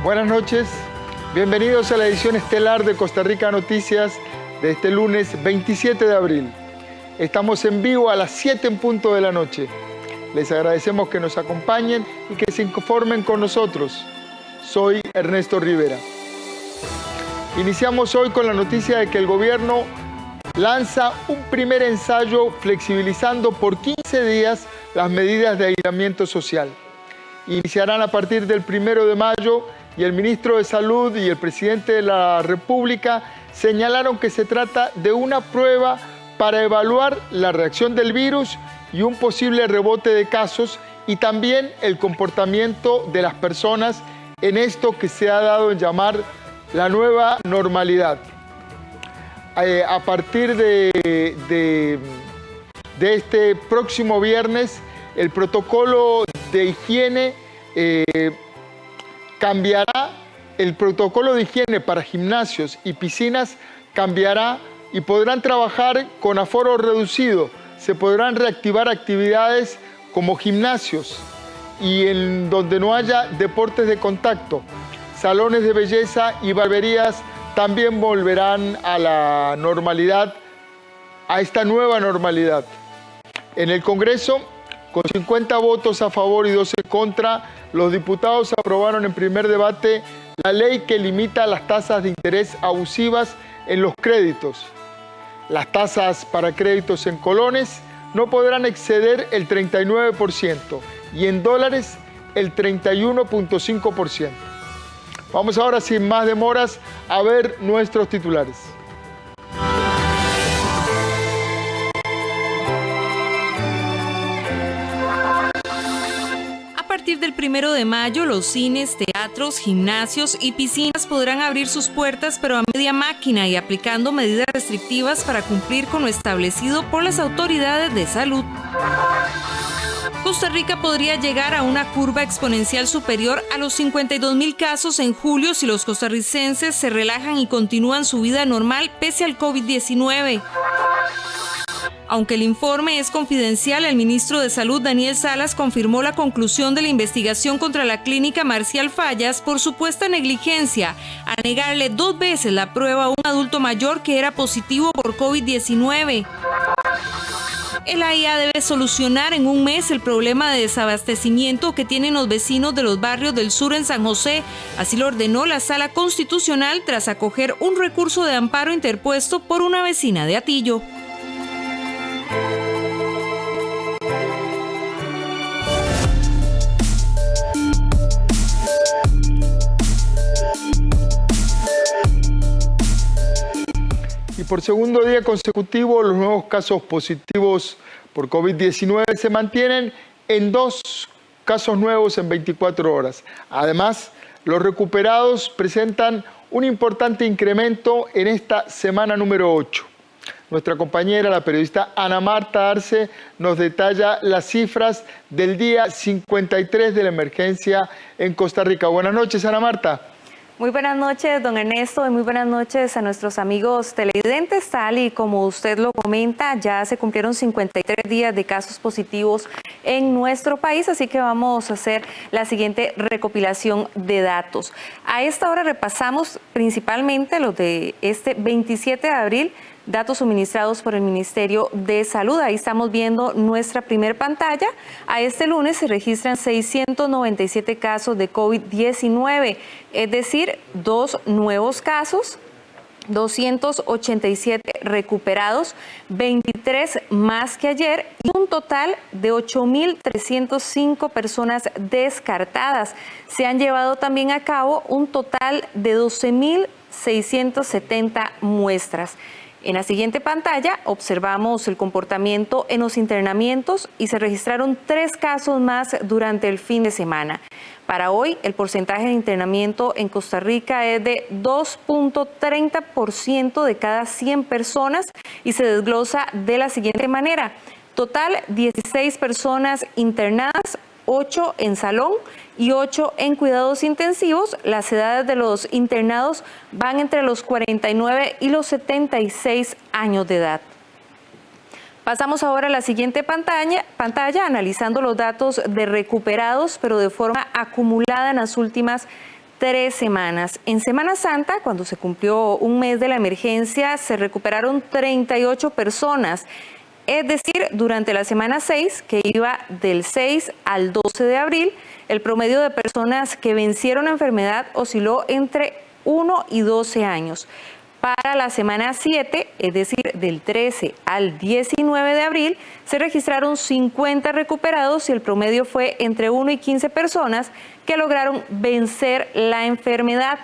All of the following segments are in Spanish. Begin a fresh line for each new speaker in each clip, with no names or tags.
Buenas noches, bienvenidos a la edición estelar de Costa Rica Noticias de este lunes 27 de abril. Estamos en vivo a las 7 en punto de la noche. Les agradecemos que nos acompañen y que se informen con nosotros. Soy Ernesto Rivera. Iniciamos hoy con la noticia de que el gobierno lanza un primer ensayo flexibilizando por 15 días las medidas de aislamiento social. Iniciarán a partir del 1 de mayo y el ministro de Salud y el presidente de la República señalaron que se trata de una prueba para evaluar la reacción del virus y un posible rebote de casos y también el comportamiento de las personas en esto que se ha dado en llamar la nueva normalidad. A partir de este próximo viernes, el protocolo de higiene cambiará. El protocolo de higiene para gimnasios y piscinas cambiará y podrán trabajar con aforo reducido. Se podrán reactivar actividades como gimnasios y en donde no haya deportes de contacto. Salones de belleza y barberías también volverán a la normalidad, a esta nueva normalidad. En el Congreso, con 50 votos a favor y 12 contra, los diputados aprobaron en primer debate la ley que limita las tasas de interés abusivas en los créditos. Las tasas para créditos en colones no podrán exceder el 39% y en dólares el 31.5%. Vamos ahora, sin más demoras, a ver nuestros titulares.
A partir del 1 de mayo, los cines, teatros, gimnasios y piscinas podrán abrir sus puertas, pero a media máquina y aplicando medidas restrictivas para cumplir con lo establecido por las autoridades de salud. Costa Rica podría llegar a una curva exponencial superior a los 52,000 casos en julio si los costarricenses se relajan y continúan su vida normal pese al COVID-19. Aunque el informe es confidencial, el ministro de Salud, Daniel Salas, confirmó la conclusión de la investigación contra la clínica Marcial Fallas por supuesta negligencia, a negarle 2 veces la prueba a un adulto mayor que era positivo por COVID-19. El AIA debe solucionar en un mes el problema de desabastecimiento que tienen los vecinos de los barrios del sur en San José. Así lo ordenó la Sala Constitucional tras acoger un recurso de amparo interpuesto por una vecina de Atillo.
Y por segundo día consecutivo, los nuevos casos positivos por COVID-19 se mantienen en 2 casos nuevos en 24 horas. Además, los recuperados presentan un importante incremento en esta semana número 8. Nuestra compañera, la periodista Ana Marta Arce, nos detalla las cifras del día 53 de la emergencia en Costa Rica. Buenas noches, Ana Marta.
Muy buenas noches, don Ernesto, y muy buenas noches a nuestros amigos televidentes. Tal y como usted lo comenta, ya se cumplieron 53 días de casos positivos en nuestro país, así que vamos a hacer la siguiente recopilación de datos. A esta hora repasamos principalmente los de este 27 de abril, datos suministrados por el Ministerio de Salud. Ahí estamos viendo nuestra primer pantalla. A este lunes se registran 697 casos de COVID-19, es decir, 2 nuevos casos, 287 recuperados, 23 más que ayer y un total de 8.305 personas descartadas. Se han llevado también a cabo un total de 12.670 muestras. En la siguiente pantalla observamos el comportamiento en los internamientos y se registraron 3 casos más durante el fin de semana. Para hoy, el porcentaje de internamiento en Costa Rica es de 2.30% de cada 100 personas y se desglosa de la siguiente manera. Total, 16 personas internadas, 8 en salón y 8 en cuidados intensivos. Las edades de los internados van entre los 49 y los 76 años de edad. Pasamos ahora a la siguiente pantalla, analizando los datos de recuperados, pero de forma acumulada en las últimas 3 semanas. En Semana Santa, cuando se cumplió un mes de la emergencia, se recuperaron 38 personas. Es decir, durante la semana 6, que iba del 6 al 12 de abril, el promedio de personas que vencieron la enfermedad osciló entre 1 y 12 años. Para la semana 7, es decir, del 13 al 19 de abril, se registraron 50 recuperados y el promedio fue entre 1 y 15 personas que lograron vencer la enfermedad.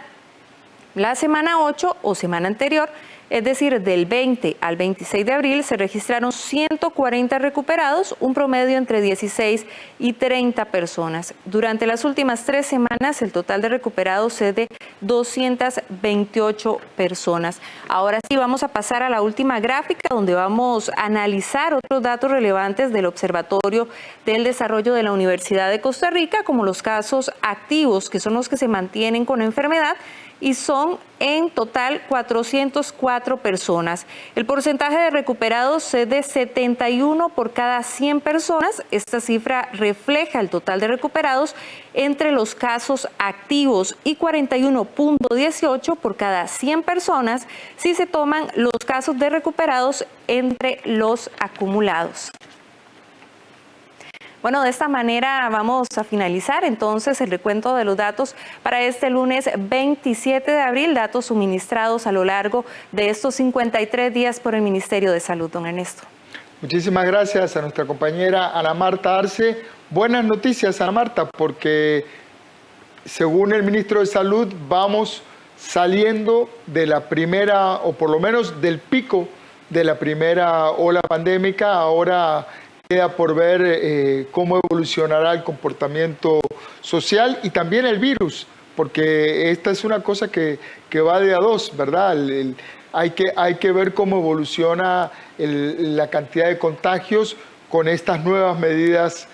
La semana 8 o semana anterior, es decir, del 20 al 26 de abril, se registraron 140 recuperados, un promedio entre 16 y 30 personas. Durante las últimas 3 semanas, el total de recuperados es de 228 personas. Ahora sí, vamos a pasar a la última gráfica, donde vamos a analizar otros datos relevantes del Observatorio del Desarrollo de la Universidad de Costa Rica, como los casos activos, que son los que se mantienen con la enfermedad, y son en total 404 personas. El porcentaje de recuperados es de 71 por cada 100 personas. Esta cifra refleja el total de recuperados entre los casos activos y 41.18 por cada 100 personas si se toman los casos de recuperados entre los acumulados. Bueno, de esta manera vamos a finalizar entonces el recuento de los datos para este lunes 27 de abril, datos suministrados a lo largo de estos 53 días por el Ministerio de Salud. Don Ernesto.
Muchísimas gracias a nuestra compañera Ana Marta Arce. Buenas noticias, Ana Marta, porque según el ministro de Salud vamos saliendo de la primera, o por lo menos del pico de la primera ola pandémica. Ahora queda por ver cómo evolucionará el comportamiento social y también el virus, porque esta es una cosa que va de a dos, ¿verdad? Hay que ver cómo evoluciona la cantidad de contagios con estas nuevas medidas,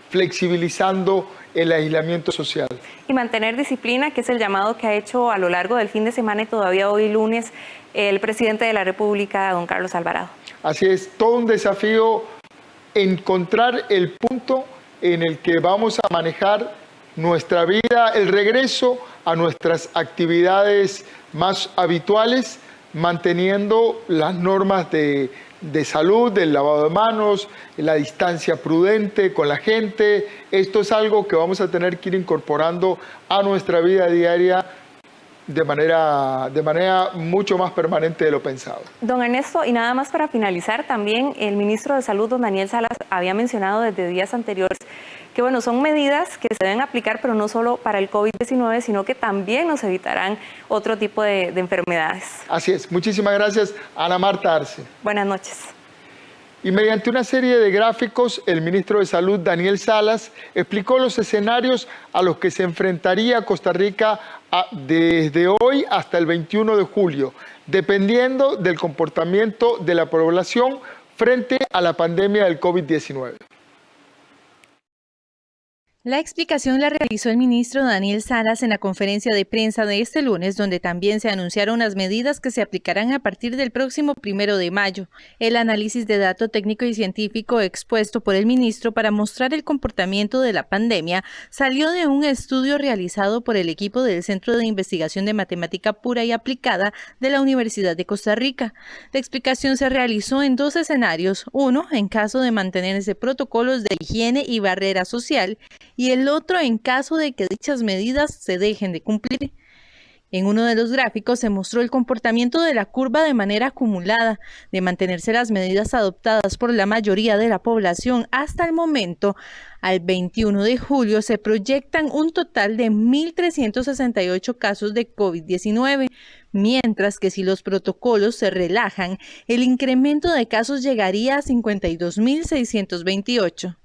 flexibilizando el aislamiento social.
Y mantener disciplina, que es el llamado que ha hecho a lo largo del fin de semana y todavía hoy lunes el presidente de la República, don Carlos Alvarado.
Así es, todo un desafío encontrar el punto en el que vamos a manejar nuestra vida, el regreso a nuestras actividades más habituales, manteniendo las normas de salud, del lavado de manos, la distancia prudente con la gente. Esto es algo que vamos a tener que ir incorporando a nuestra vida diaria de manera mucho más permanente de lo pensado.
Don Ernesto, y nada más para finalizar, también el ministro de Salud, don Daniel Salas, había mencionado desde días anteriores que bueno, son medidas que se deben aplicar, pero no solo para el COVID-19, sino que también nos evitarán otro tipo de enfermedades.
Así es. Muchísimas gracias, Ana Marta Arce.
Buenas noches.
Y mediante una serie de gráficos, el ministro de Salud, Daniel Salas, explicó los escenarios a los que se enfrentaría Costa Rica desde hoy hasta el 21 de julio, dependiendo del comportamiento de la población frente a la pandemia del COVID-19.
La explicación la realizó el ministro Daniel Salas en la conferencia de prensa de este lunes, donde también se anunciaron las medidas que se aplicarán a partir del próximo 1 de mayo. El análisis de dato técnico y científico expuesto por el ministro para mostrar el comportamiento de la pandemia salió de un estudio realizado por el equipo del Centro de Investigación de Matemática Pura y Aplicada de la Universidad de Costa Rica. La explicación se realizó en 2 escenarios, uno en caso de mantenerse protocolos de higiene y barrera social, y el otro en caso de que dichas medidas se dejen de cumplir. En uno de los gráficos se mostró el comportamiento de la curva de manera acumulada, de mantenerse las medidas adoptadas por la mayoría de la población hasta el momento. Al 21 de julio se proyectan un total de 1.368 casos de COVID-19, mientras que si los protocolos se relajan, el incremento de casos llegaría a 52.628.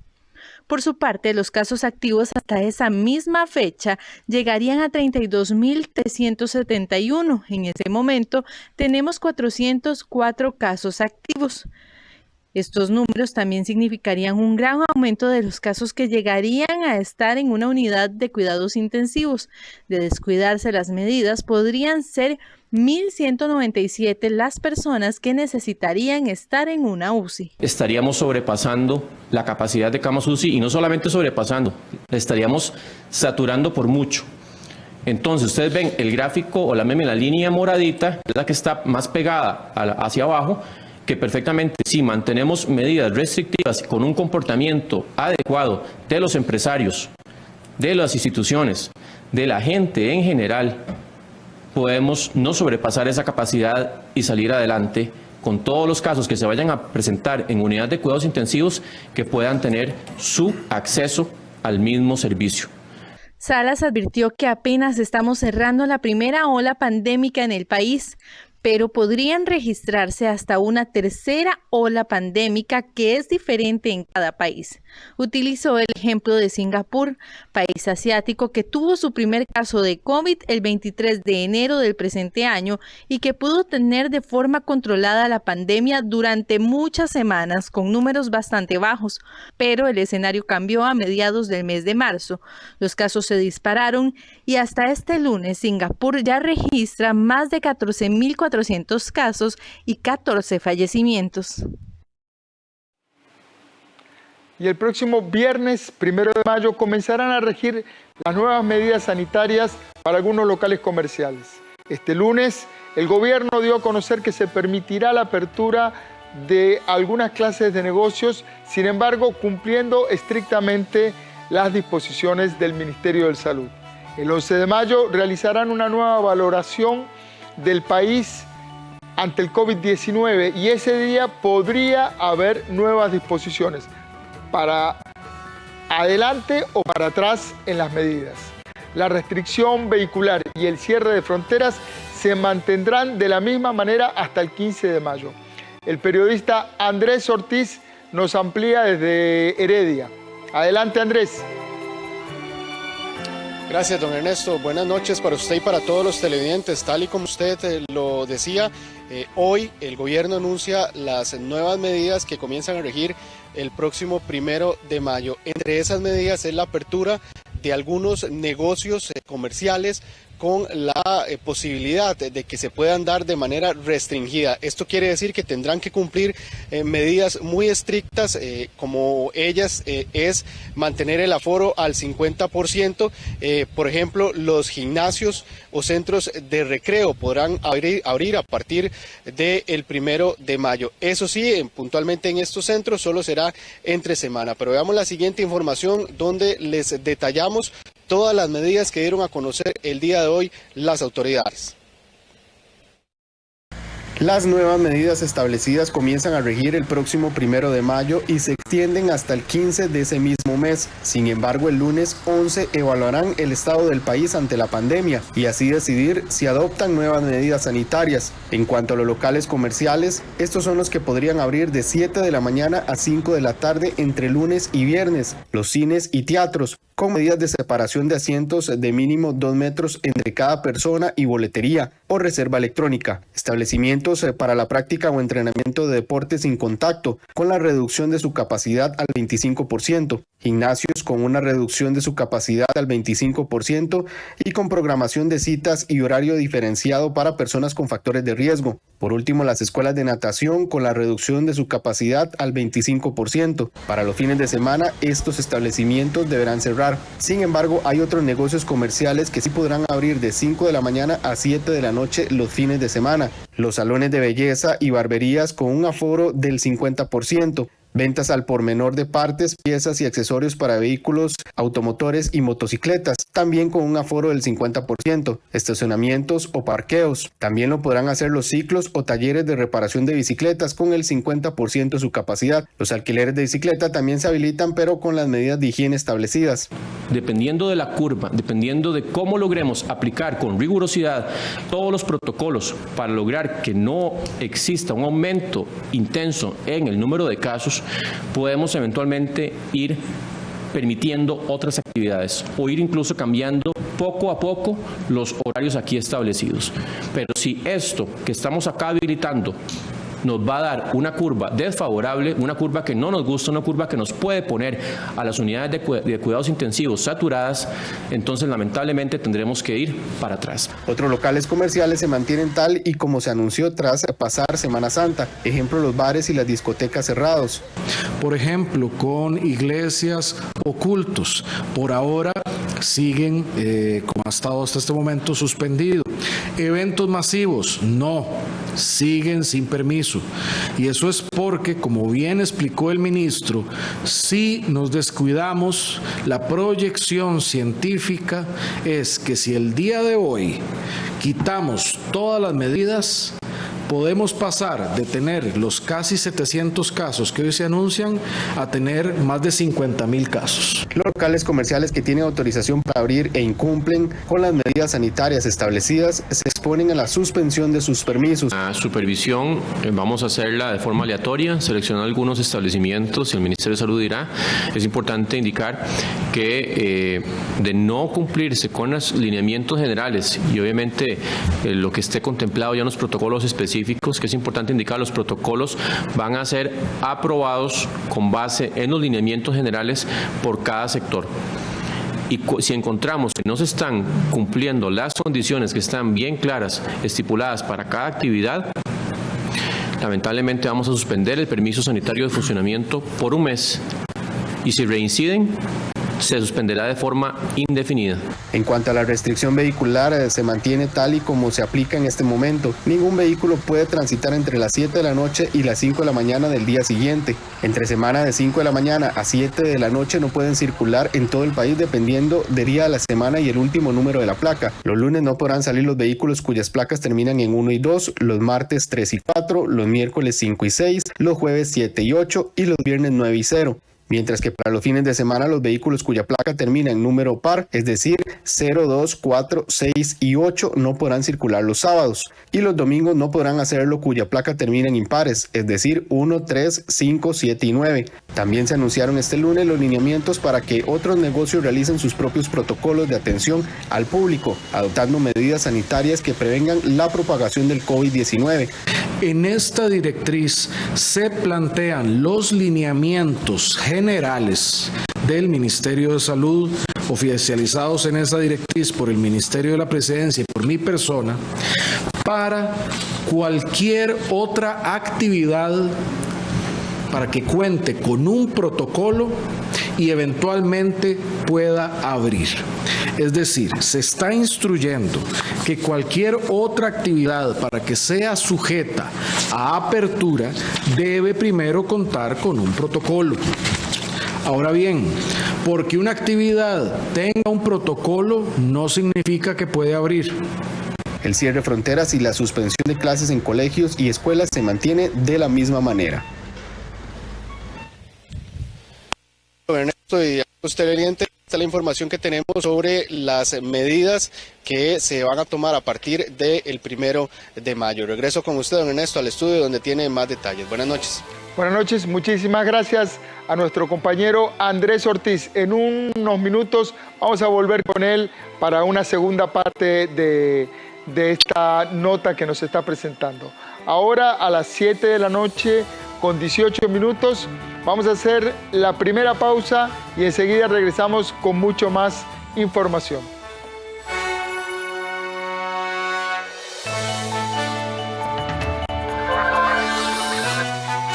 Por su parte, los casos activos hasta esa misma fecha llegarían a 32.371. En ese momento tenemos 404 casos activos. Estos números también significarían un gran aumento de los casos que llegarían a estar en una unidad de cuidados intensivos. De descuidarse las medidas, podrían ser 1.197 las personas que necesitarían estar en una UCI.
Estaríamos sobrepasando la capacidad de camas UCI y no solamente sobrepasando, estaríamos saturando por mucho. Entonces, ustedes ven el gráfico o la línea moradita, es la que está más pegada hacia abajo, que perfectamente si mantenemos medidas restrictivas con un comportamiento adecuado de los empresarios, de las instituciones, de la gente en general, podemos no sobrepasar esa capacidad y salir adelante con todos los casos que se vayan a presentar en unidades de cuidados intensivos que puedan tener su acceso al mismo servicio.
Salas advirtió que apenas estamos cerrando la primera ola pandémica en el país, pero podrían registrarse hasta una tercera ola pandémica que es diferente en cada país. Utilizó el ejemplo de Singapur, país asiático que tuvo su primer caso de COVID el 23 de enero del presente año y que pudo tener de forma controlada la pandemia durante muchas semanas con números bastante bajos, pero el escenario cambió a mediados del mes de marzo. Los casos se dispararon y hasta este lunes Singapur ya registra más de 14.400 casos y 14 fallecimientos.
Y el próximo viernes 1 de mayo comenzarán a regir las nuevas medidas sanitarias para algunos locales comerciales. Este lunes el gobierno dio a conocer que se permitirá la apertura de algunas clases de negocios, sin embargo cumpliendo estrictamente las disposiciones del Ministerio de Salud. El 11 de mayo realizarán una nueva valoración del país ante el COVID-19 y ese día podría haber nuevas disposiciones para adelante o para atrás en las medidas. La restricción vehicular y el cierre de fronteras se mantendrán de la misma manera hasta el 15 de mayo. El periodista Andrés Ortiz nos amplía desde Heredia. Adelante, Andrés.
Gracias, don Ernesto. Buenas noches para usted y para todos los televidentes. Tal y como usted lo decía, hoy el gobierno anuncia las nuevas medidas que comienzan a regir el próximo 1 de mayo. Entre esas medidas es la apertura de algunos negocios comerciales con la posibilidad de que se puedan dar de manera restringida. Esto quiere decir que tendrán que cumplir medidas muy estrictas, como ellas es mantener el aforo al 50%. Por ejemplo, los gimnasios o centros de recreo podrán abrir a partir del 1 de mayo. Eso sí, puntualmente en estos centros solo será entre semana. Pero veamos la siguiente información donde les detallamos todas las medidas que dieron a conocer el día de hoy las autoridades. Las nuevas medidas establecidas comienzan a regir el próximo 1 de mayo y se extienden hasta el 15 de ese mismo mes. Sin embargo, el lunes 11 evaluarán el estado del país ante la pandemia y así decidir si adoptan nuevas medidas sanitarias. En cuanto a los locales comerciales, estos son los que podrían abrir de 7 de la mañana a 5 de la tarde entre lunes y viernes. Los cines y teatros, con medidas de separación de asientos de mínimo 2 metros entre cada persona y boletería o reserva electrónica. Establecimientos para la práctica o entrenamiento de deportes sin contacto, con la reducción de su capacidad al 25%. Gimnasios con una reducción de su capacidad al 25% y con programación de citas y horario diferenciado para personas con factores de riesgo. Por último, las escuelas de natación con la reducción de su capacidad al 25%. Para los fines de semana, estos establecimientos deberán cerrar. Sin embargo, hay otros negocios comerciales que sí podrán abrir de 5 de la mañana a 7 de la noche los fines de semana. Los salones de belleza y barberías con un aforo del 50%. Ventas al por menor de partes, piezas y accesorios para vehículos, automotores y motocicletas, también con un aforo del 50%, estacionamientos o parqueos. También lo podrán hacer los ciclos o talleres de reparación de bicicletas con el 50% de su capacidad. Los alquileres de bicicleta también se habilitan, pero con las medidas de higiene establecidas.
Dependiendo de la curva, dependiendo de cómo logremos aplicar con rigurosidad todos los protocolos para lograr que no exista un aumento intenso en el número de casos, podemos eventualmente ir permitiendo otras actividades o ir incluso cambiando poco a poco los horarios aquí establecidos. Pero si esto que estamos acá habilitando nos va a dar una curva desfavorable, una curva que no nos gusta, una curva que nos puede poner a las unidades de cuidados intensivos saturadas, entonces lamentablemente tendremos que ir para atrás.
Otros locales comerciales se mantienen tal y como se anunció tras pasar Semana Santa. Ejemplo, los bares y las discotecas cerrados.
Por ejemplo, con iglesias o cultos. Por ahora siguen, como ha estado hasta este momento, suspendido. Eventos masivos, no, siguen sin permiso. Y eso es porque, como bien explicó el ministro, si nos descuidamos, la proyección científica es que si el día de hoy quitamos todas las medidas, podemos pasar de tener los casi 700 casos que hoy se anuncian a tener más de 50,000 casos.
Los locales comerciales que tienen autorización para abrir e incumplen con las medidas sanitarias establecidas se exponen a la suspensión de sus permisos.
La supervisión vamos a hacerla de forma aleatoria, seleccionar algunos establecimientos y el Ministerio de Salud dirá. Es importante indicar que de no cumplirse con los lineamientos generales y obviamente lo que esté contemplado ya en los protocolos específicos, que es importante indicar, los protocolos van a ser aprobados con base en los lineamientos generales por cada sector. Y si encontramos que no se están cumpliendo las condiciones que están bien claras, estipuladas para cada actividad, lamentablemente vamos a suspender el permiso sanitario de funcionamiento por un mes. Y si reinciden, se suspenderá de forma indefinida.
En cuanto a la restricción vehicular, se mantiene tal y como se aplica en este momento. Ningún vehículo puede transitar entre las 7 de la noche y las 5 de la mañana del día siguiente. Entre semana de 5 de la mañana a 7 de la noche no pueden circular en todo el país dependiendo del día de la semana y el último número de la placa. Los lunes no podrán salir los vehículos cuyas placas terminan en 1 y 2, los martes 3 y 4, los miércoles 5 y 6, los jueves 7 y 8 y los viernes 9 y 0. Mientras que para los fines de semana los vehículos cuya placa termina en número par, es decir, 0, 2, 4, 6 y 8, no podrán circular los sábados. Y los domingos no podrán hacerlo cuya placa termina en impares, es decir, 1, 3, 5, 7 y 9. También se anunciaron este lunes los lineamientos para que otros negocios realicen sus propios protocolos de atención al público, adoptando medidas sanitarias que prevengan la propagación del COVID-19.
En esta directriz se plantean los lineamientos generales del Ministerio de Salud, oficializados en esa directriz por el Ministerio de la Presidencia y por mi persona, para cualquier otra actividad para que cuente con un protocolo y eventualmente pueda abrir. Es decir, se está instruyendo que cualquier otra actividad para que sea sujeta a apertura debe primero contar con un protocolo. Ahora bien, porque una actividad tenga un protocolo no significa que puede abrir.
El cierre de fronteras y la suspensión de clases en colegios y escuelas se mantiene de la misma manera. Ernesto y posteriormente está la información que tenemos sobre las medidas que se van a tomar a partir del 1 de mayo. Regreso con usted, don Ernesto, al estudio donde tiene más detalles. Buenas noches.
Buenas noches, muchísimas gracias a nuestro compañero Andrés Ortiz. En unos minutos vamos a volver con él para una segunda parte de esta nota que nos está presentando. Ahora a las 7 de la noche con 18 minutos vamos a hacer la primera pausa y enseguida regresamos con mucho más información.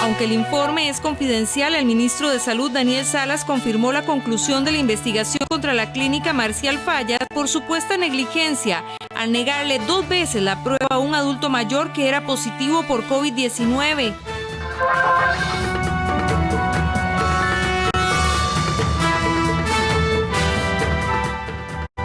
Aunque el informe es confidencial, el ministro de Salud, Daniel Salas, confirmó la conclusión de la investigación contra la clínica Marcial Fallas por supuesta negligencia, al negarle 2 veces la prueba a un adulto mayor que era positivo por COVID-19.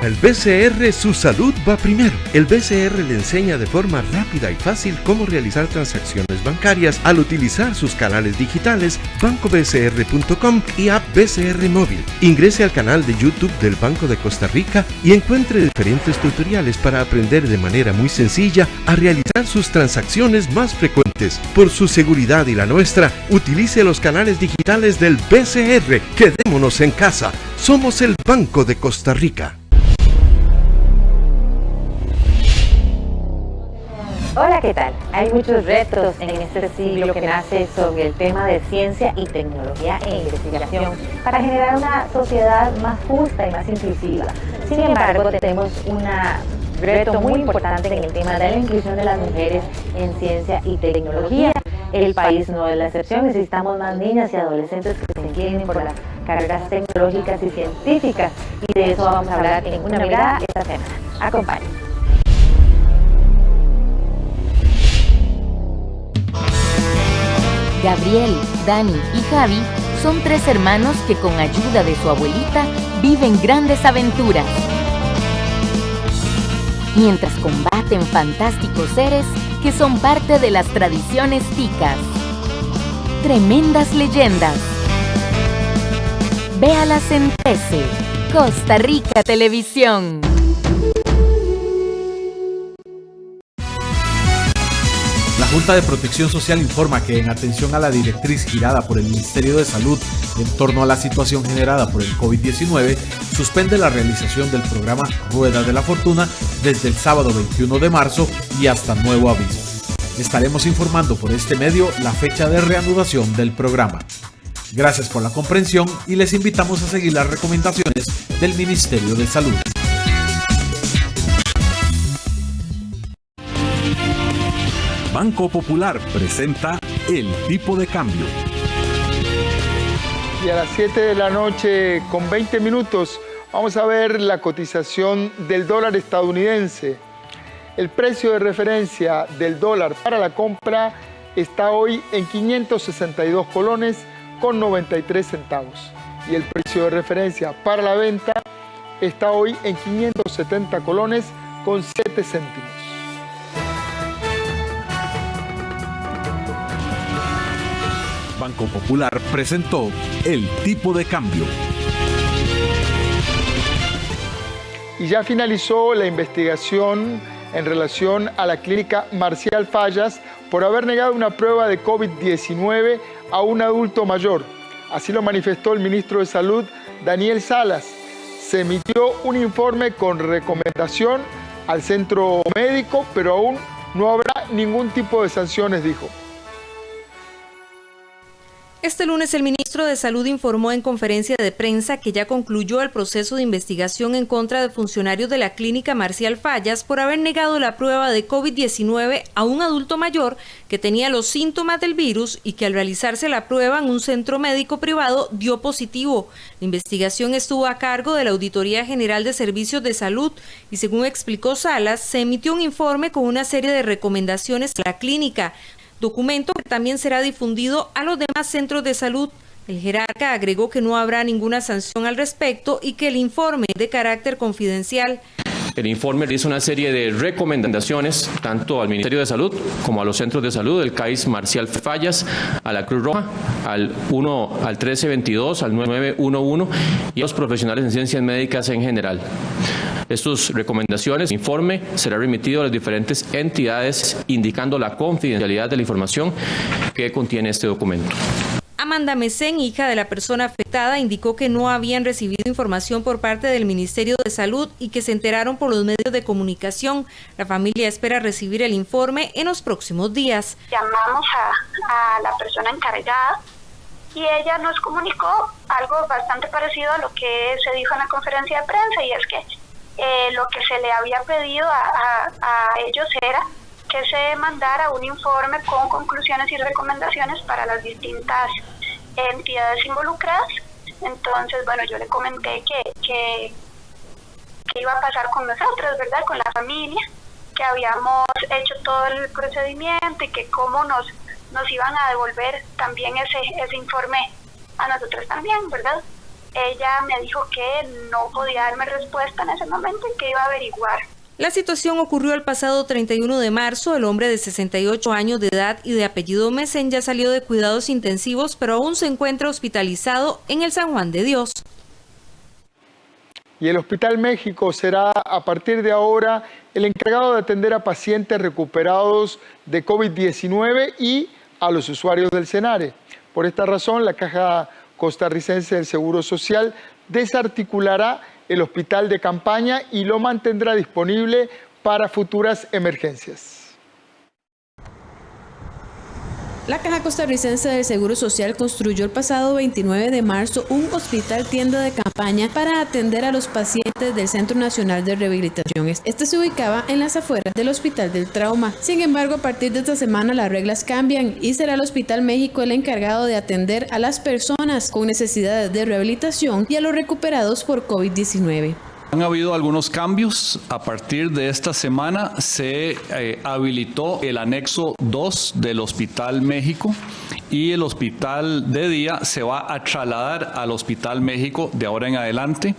El BCR, su salud va primero. El BCR le enseña de forma rápida y fácil cómo realizar transacciones bancarias al utilizar sus canales digitales, bancobcr.com y app BCR móvil. Ingrese al canal de YouTube del Banco de Costa Rica y encuentre diferentes tutoriales para aprender de manera muy sencilla a realizar sus transacciones más frecuentes. Por su seguridad y la nuestra, utilice los canales digitales del BCR. Quedémonos en casa. Somos el Banco de Costa Rica.
Hola, ¿qué tal? Hay muchos retos en este siglo que nace sobre el tema de ciencia y tecnología e investigación para generar una sociedad más justa y más inclusiva. Sin embargo, tenemos un reto muy importante en el tema de la inclusión de las mujeres en ciencia y tecnología. El país no es la excepción, necesitamos más niñas y adolescentes que se inclinen por las carreras tecnológicas y científicas, y de eso vamos a hablar en Una Mirada esta semana. Acompáñenme.
Gabriel, Dani y Javi son 3 hermanos que con ayuda de su abuelita viven grandes aventuras. Mientras combaten fantásticos seres que son parte de las tradiciones ticas. Tremendas leyendas. Véalas en 13, Costa Rica Televisión.
La Junta de Protección Social informa que, en atención a la directriz girada por el Ministerio de Salud en torno a la situación generada por el COVID-19, suspende la realización del programa Rueda de la Fortuna desde el sábado 21 de marzo y hasta nuevo aviso. Estaremos informando por este medio la fecha de reanudación del programa. Gracias por la comprensión y les invitamos a seguir las recomendaciones del Ministerio de Salud.
Banco Popular presenta El Tipo de Cambio.
Y a las 7 de la noche con 20 minutos vamos a ver la cotización del dólar estadounidense. El precio de referencia del dólar para la compra está hoy en 562 colones con 93 centavos. Y el precio de referencia para la venta está hoy en 570 colones con 7 céntimos.
Banco Popular presentó El Tipo de Cambio.
Y ya finalizó la investigación en relación a la clínica Marcial Fallas por haber negado una prueba de COVID-19 a un adulto mayor. Así lo manifestó el ministro de Salud, Daniel Salas. Se emitió un informe con recomendación al centro médico, pero aún no habrá ningún tipo de sanciones, dijo.
Este lunes el ministro de Salud informó en conferencia de prensa que ya concluyó el proceso de investigación en contra de funcionarios de la clínica Marcial Fallas por haber negado la prueba de COVID-19 a un adulto mayor que tenía los síntomas del virus y que al realizarse la prueba en un centro médico privado dio positivo. La investigación estuvo a cargo de la Auditoría General de Servicios de Salud y, según explicó Salas, se emitió un informe con una serie de recomendaciones a la clínica, documento que también será difundido a los demás centros de salud. El jerarca agregó que no habrá ninguna sanción al respecto y que el informe es de carácter confidencial.
El informe hizo una serie de recomendaciones tanto al Ministerio de Salud como a los centros de salud, el CAIS Marcial Fallas, a la Cruz Roja, al 1322, al 9911 y a los profesionales en ciencias médicas en general. Estas recomendaciones, el informe será remitido a las diferentes entidades indicando la confidencialidad de la información que contiene este documento.
Amanda Mesén, hija de la persona afectada, indicó que no habían recibido información por parte del Ministerio de Salud y que se enteraron por los medios de comunicación. La familia espera recibir el informe en los próximos días.
Llamamos a la persona encargada y ella nos comunicó algo bastante parecido a lo que se dijo en la conferencia de prensa, y es que lo que se le había pedido a ellos era que se mandara un informe con conclusiones y recomendaciones para las distintas entidades involucradas. Entonces, bueno, yo le comenté que iba a pasar con nosotros, ¿verdad?, con la familia, que habíamos hecho todo el procedimiento y que cómo nos iban a devolver también ese informe a nosotros también, ¿verdad? Ella me dijo que no podía darme respuesta en ese momento y que iba a averiguar.
La situación ocurrió el pasado 31 de marzo. El hombre de 68 años de edad y de apellido Mesén ya salió de cuidados intensivos, pero aún se encuentra hospitalizado en el San Juan de Dios.
Y el Hospital México será a partir de ahora el encargado de atender a pacientes recuperados de COVID-19 y a los usuarios del Senare. Por esta razón, la Caja Costarricense del Seguro Social desarticulará el hospital de campaña y lo mantendrá disponible para futuras emergencias.
La Caja Costarricense del Seguro Social construyó el pasado 29 de marzo un hospital tienda de campaña para atender a los pacientes del Centro Nacional de Rehabilitación. Este se ubicaba en las afueras del Hospital del Trauma. Sin embargo, a partir de esta semana las reglas cambian y será el Hospital México el encargado de atender a las personas con necesidades de rehabilitación y a los recuperados por COVID-19.
Han habido algunos cambios. A partir de esta semana se habilitó el anexo 2 del Hospital México y el hospital de día se va a trasladar al Hospital México de ahora en adelante.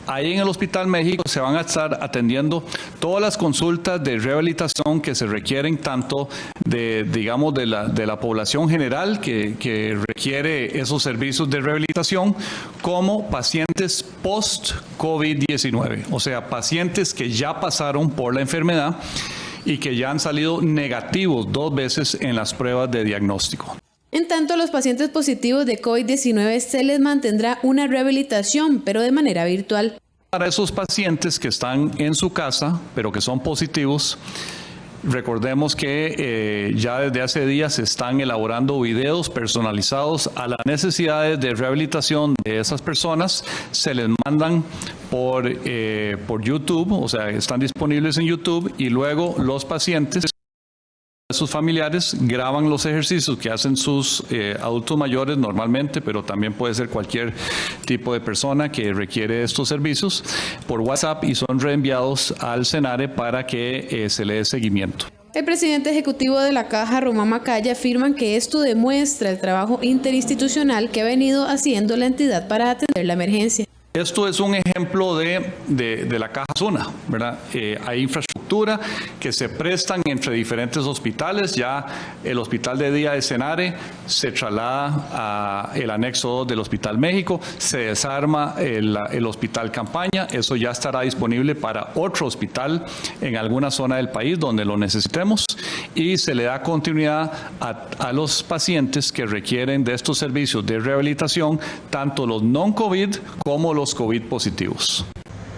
Ahí en el Hospital México se van a estar atendiendo todas las consultas de rehabilitación que se requieren tanto de la población general que requiere esos servicios de rehabilitación como pacientes post-COVID-19. O sea, pacientes que ya pasaron por la enfermedad y que ya han salido negativos 2 veces en las pruebas de diagnóstico.
En tanto, a los pacientes positivos de COVID-19 se les mantendrá una rehabilitación, pero de manera virtual.
Para esos pacientes que están en su casa, pero que son positivos, recordemos que ya desde hace días se están elaborando videos personalizados a las necesidades de rehabilitación de esas personas. Se les mandan por YouTube, o sea, están disponibles en YouTube y luego los pacientes, sus familiares, graban los ejercicios que hacen sus adultos mayores normalmente, pero también puede ser cualquier tipo de persona que requiere estos servicios por WhatsApp y son reenviados al CENARE para que se le dé seguimiento.
El presidente ejecutivo de la Caja, Román Macaya, afirma que esto demuestra el trabajo interinstitucional que ha venido haciendo la entidad para atender la emergencia.
Esto es un ejemplo de la Caja Zona, ¿verdad? Hay infraestructura que se prestan entre diferentes hospitales. Ya el Hospital de Día de CENARE se traslada al anexo 2 del Hospital México, se desarma el Hospital Campaña, eso ya estará disponible para otro hospital en alguna zona del país donde lo necesitemos y se le da continuidad a los pacientes que requieren de estos servicios de rehabilitación, tanto los non-COVID como los COVID positivos.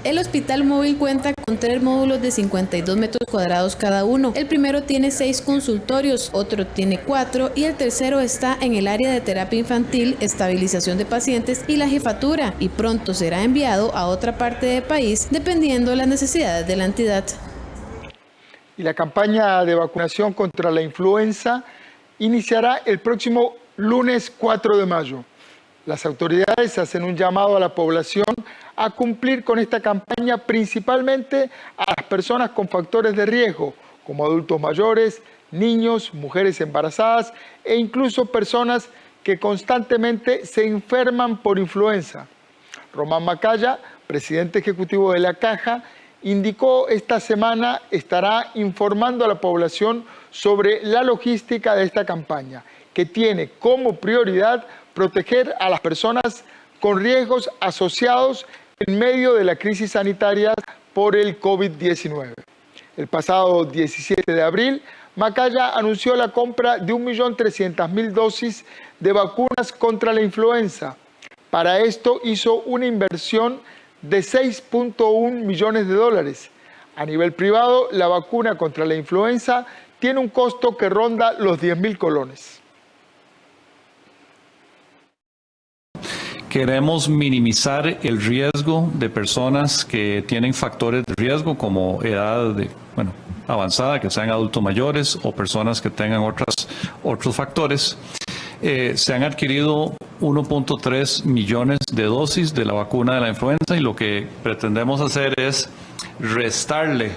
El hospital móvil cuenta con 3 módulos de 52 metros cuadrados cada uno. El primero tiene 6 consultorios, otro tiene 4 y el tercero está en el área de terapia infantil, estabilización de pacientes y la jefatura, y pronto será enviado a otra parte del país dependiendo de las necesidades de la entidad.
Y la campaña de vacunación contra la influenza iniciará el próximo lunes 4 de mayo. Las autoridades hacen un llamado a la población a cumplir con esta campaña, principalmente a las personas con factores de riesgo, como adultos mayores, niños, mujeres embarazadas e incluso personas que constantemente se enferman por influenza. Román Macaya, presidente ejecutivo de la Caja, indicó esta semana estará informando a la población sobre la logística de esta campaña, que tiene como prioridad proteger a las personas con riesgos asociados en medio de la crisis sanitaria por el COVID-19. El pasado 17 de abril, Macaya anunció la compra de 1.300.000 dosis de vacunas contra la influenza. Para esto hizo una inversión de $6.1 millones. A nivel privado, la vacuna contra la influenza tiene un costo que ronda los 10.000 colones.
Queremos minimizar el riesgo de personas que tienen factores de riesgo como edad avanzada, que sean adultos mayores o personas que tengan otros factores. Se han adquirido 1.3 millones de dosis de la vacuna de la influenza y lo que pretendemos hacer es restarle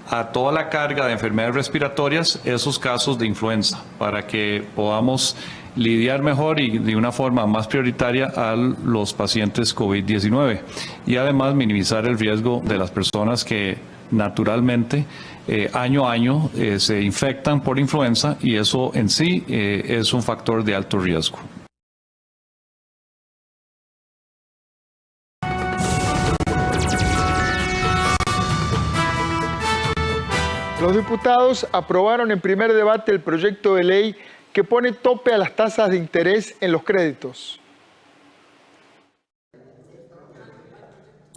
a toda la carga de enfermedades respiratorias esos casos de influenza para que podamos lidiar mejor y de una forma más prioritaria a los pacientes COVID-19 y además minimizar el riesgo de las personas que naturalmente año a año se infectan por influenza y eso en sí es un factor de alto riesgo.
Los diputados aprobaron en primer debate el proyecto de ley que pone tope a las tasas de interés en los créditos.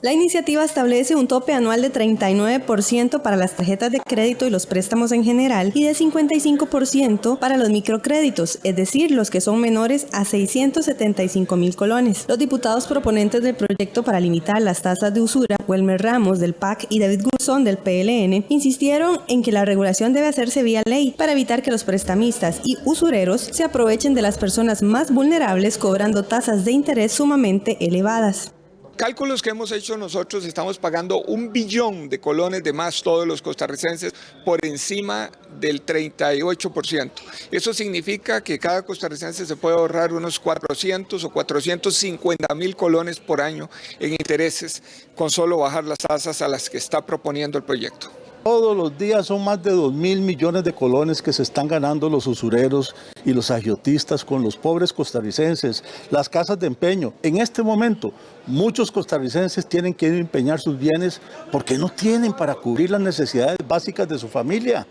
La iniciativa establece un tope anual de 39% para las tarjetas de crédito y los préstamos en general y de 55% para los microcréditos, es decir, los que son menores a 675,000 colones. Los diputados proponentes del proyecto para limitar las tasas de usura, Welmer Ramos del PAC y David Guzón del PLN, insistieron en que la regulación debe hacerse vía ley para evitar que los prestamistas y usureros se aprovechen de las personas más vulnerables cobrando tasas de interés sumamente elevadas.
Cálculos que hemos hecho nosotros, estamos pagando 1 billón de colones de más todos los costarricenses por encima del 38%. Eso significa que cada costarricense se puede ahorrar unos 400 o 450,000 colones por año en intereses con solo bajar las tasas a las que está proponiendo el proyecto.
Todos los días son más de 2.000 millones de colones que se están ganando los usureros y los agiotistas con los pobres costarricenses, las casas de empeño. En este momento, muchos costarricenses tienen que ir a empeñar sus bienes porque no tienen para cubrir las necesidades básicas de su familia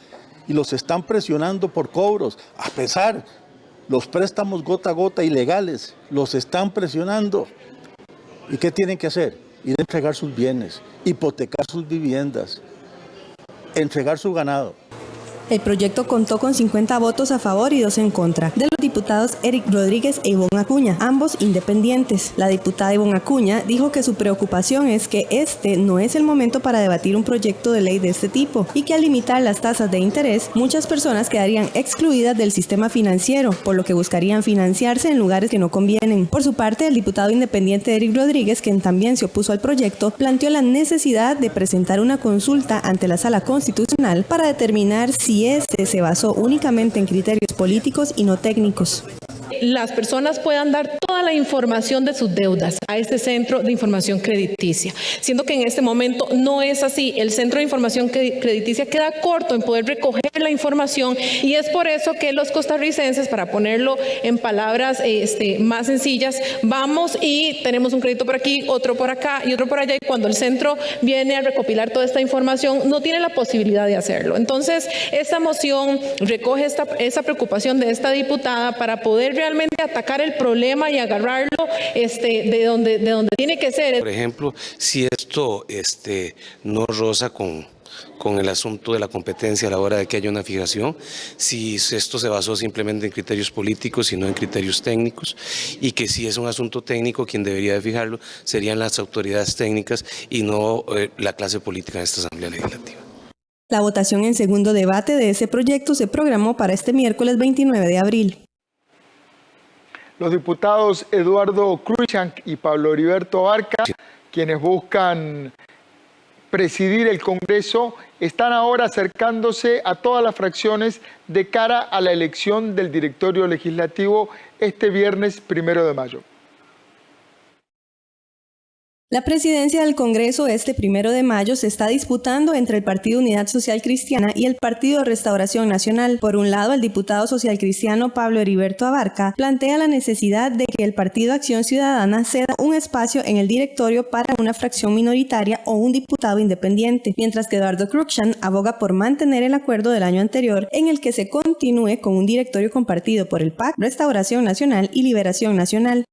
y los están presionando por cobros. A pesar, los préstamos gota a gota ilegales, los están presionando. ¿Y qué tienen que hacer? Ir a entregar sus bienes, hipotecar sus viviendas, entregar su ganado.
El proyecto contó con 50 votos a favor y 2 en contra, de los diputados Eric Rodríguez e Ivonne Acuña, ambos independientes. La diputada Ivonne Acuña dijo que su preocupación es que este no es el momento para debatir un proyecto de ley de este tipo y que al limitar las tasas de interés, muchas personas quedarían excluidas del sistema financiero, por lo que buscarían financiarse en lugares que no convienen. Por su parte, el diputado independiente Eric Rodríguez, quien también se opuso al proyecto, planteó la necesidad de presentar una consulta ante la Sala Constitucional para determinar si este se basó únicamente en criterios políticos y no técnicos.
Las personas puedan dar toda la información de sus deudas a este centro de información crediticia, siendo que en este momento no es así. El centro de información crediticia queda corto en poder recoger la información y es por eso que los costarricenses, para ponerlo en palabras más sencillas, vamos y tenemos un crédito por aquí, otro por acá y otro por allá, y cuando el centro viene a recopilar toda esta información no tiene la posibilidad de hacerlo. Entonces, esta moción recoge esa preocupación de esta diputada para poder realmente atacar el problema y agarrarlo de donde tiene que ser.
Por ejemplo, si esto no roza con el asunto de la competencia a la hora de que haya una fijación, si esto se basó simplemente en criterios políticos y no en criterios técnicos, y que si es un asunto técnico, quien debería de fijarlo serían las autoridades técnicas y no la clase política en esta Asamblea Legislativa.
La votación en segundo debate de ese proyecto se programó para este miércoles 29 de abril.
Los diputados Eduardo Cruikshank y Pablo Heriberto Abarca, quienes buscan presidir el Congreso, están ahora acercándose a todas las fracciones de cara a la elección del directorio legislativo este viernes 1 de mayo.
La presidencia del Congreso este 1 de mayo se está disputando entre el Partido Unidad Social Cristiana y el Partido Restauración Nacional. Por un lado, el diputado social cristiano Pablo Heriberto Abarca plantea la necesidad de que el Partido Acción Ciudadana ceda un espacio en el directorio para una fracción minoritaria o un diputado independiente, mientras que Eduardo Cruikshank aboga por mantener el acuerdo del año anterior en el que se continúe con un directorio compartido por el PAC, Restauración Nacional y Liberación Nacional.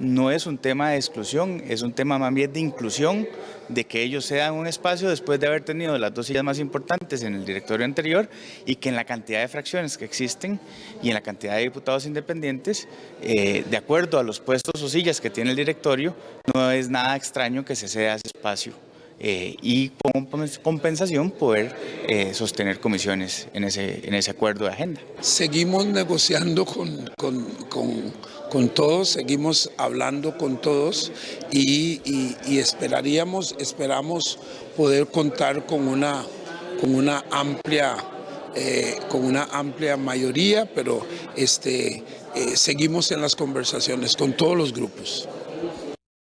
No es un tema de exclusión, es un tema más bien de inclusión, de que ellos se dan un espacio después de haber tenido las 2 sillas más importantes en el directorio anterior y que en la cantidad de fracciones que existen y en la cantidad de diputados independientes, de acuerdo a los puestos o sillas que tiene el directorio, no es nada extraño que se ceda ese espacio y con compensación poder sostener comisiones en ese acuerdo de agenda.
Seguimos negociando con todos, seguimos hablando con todos y esperamos poder contar con una amplia mayoría, pero seguimos en las conversaciones con todos los grupos.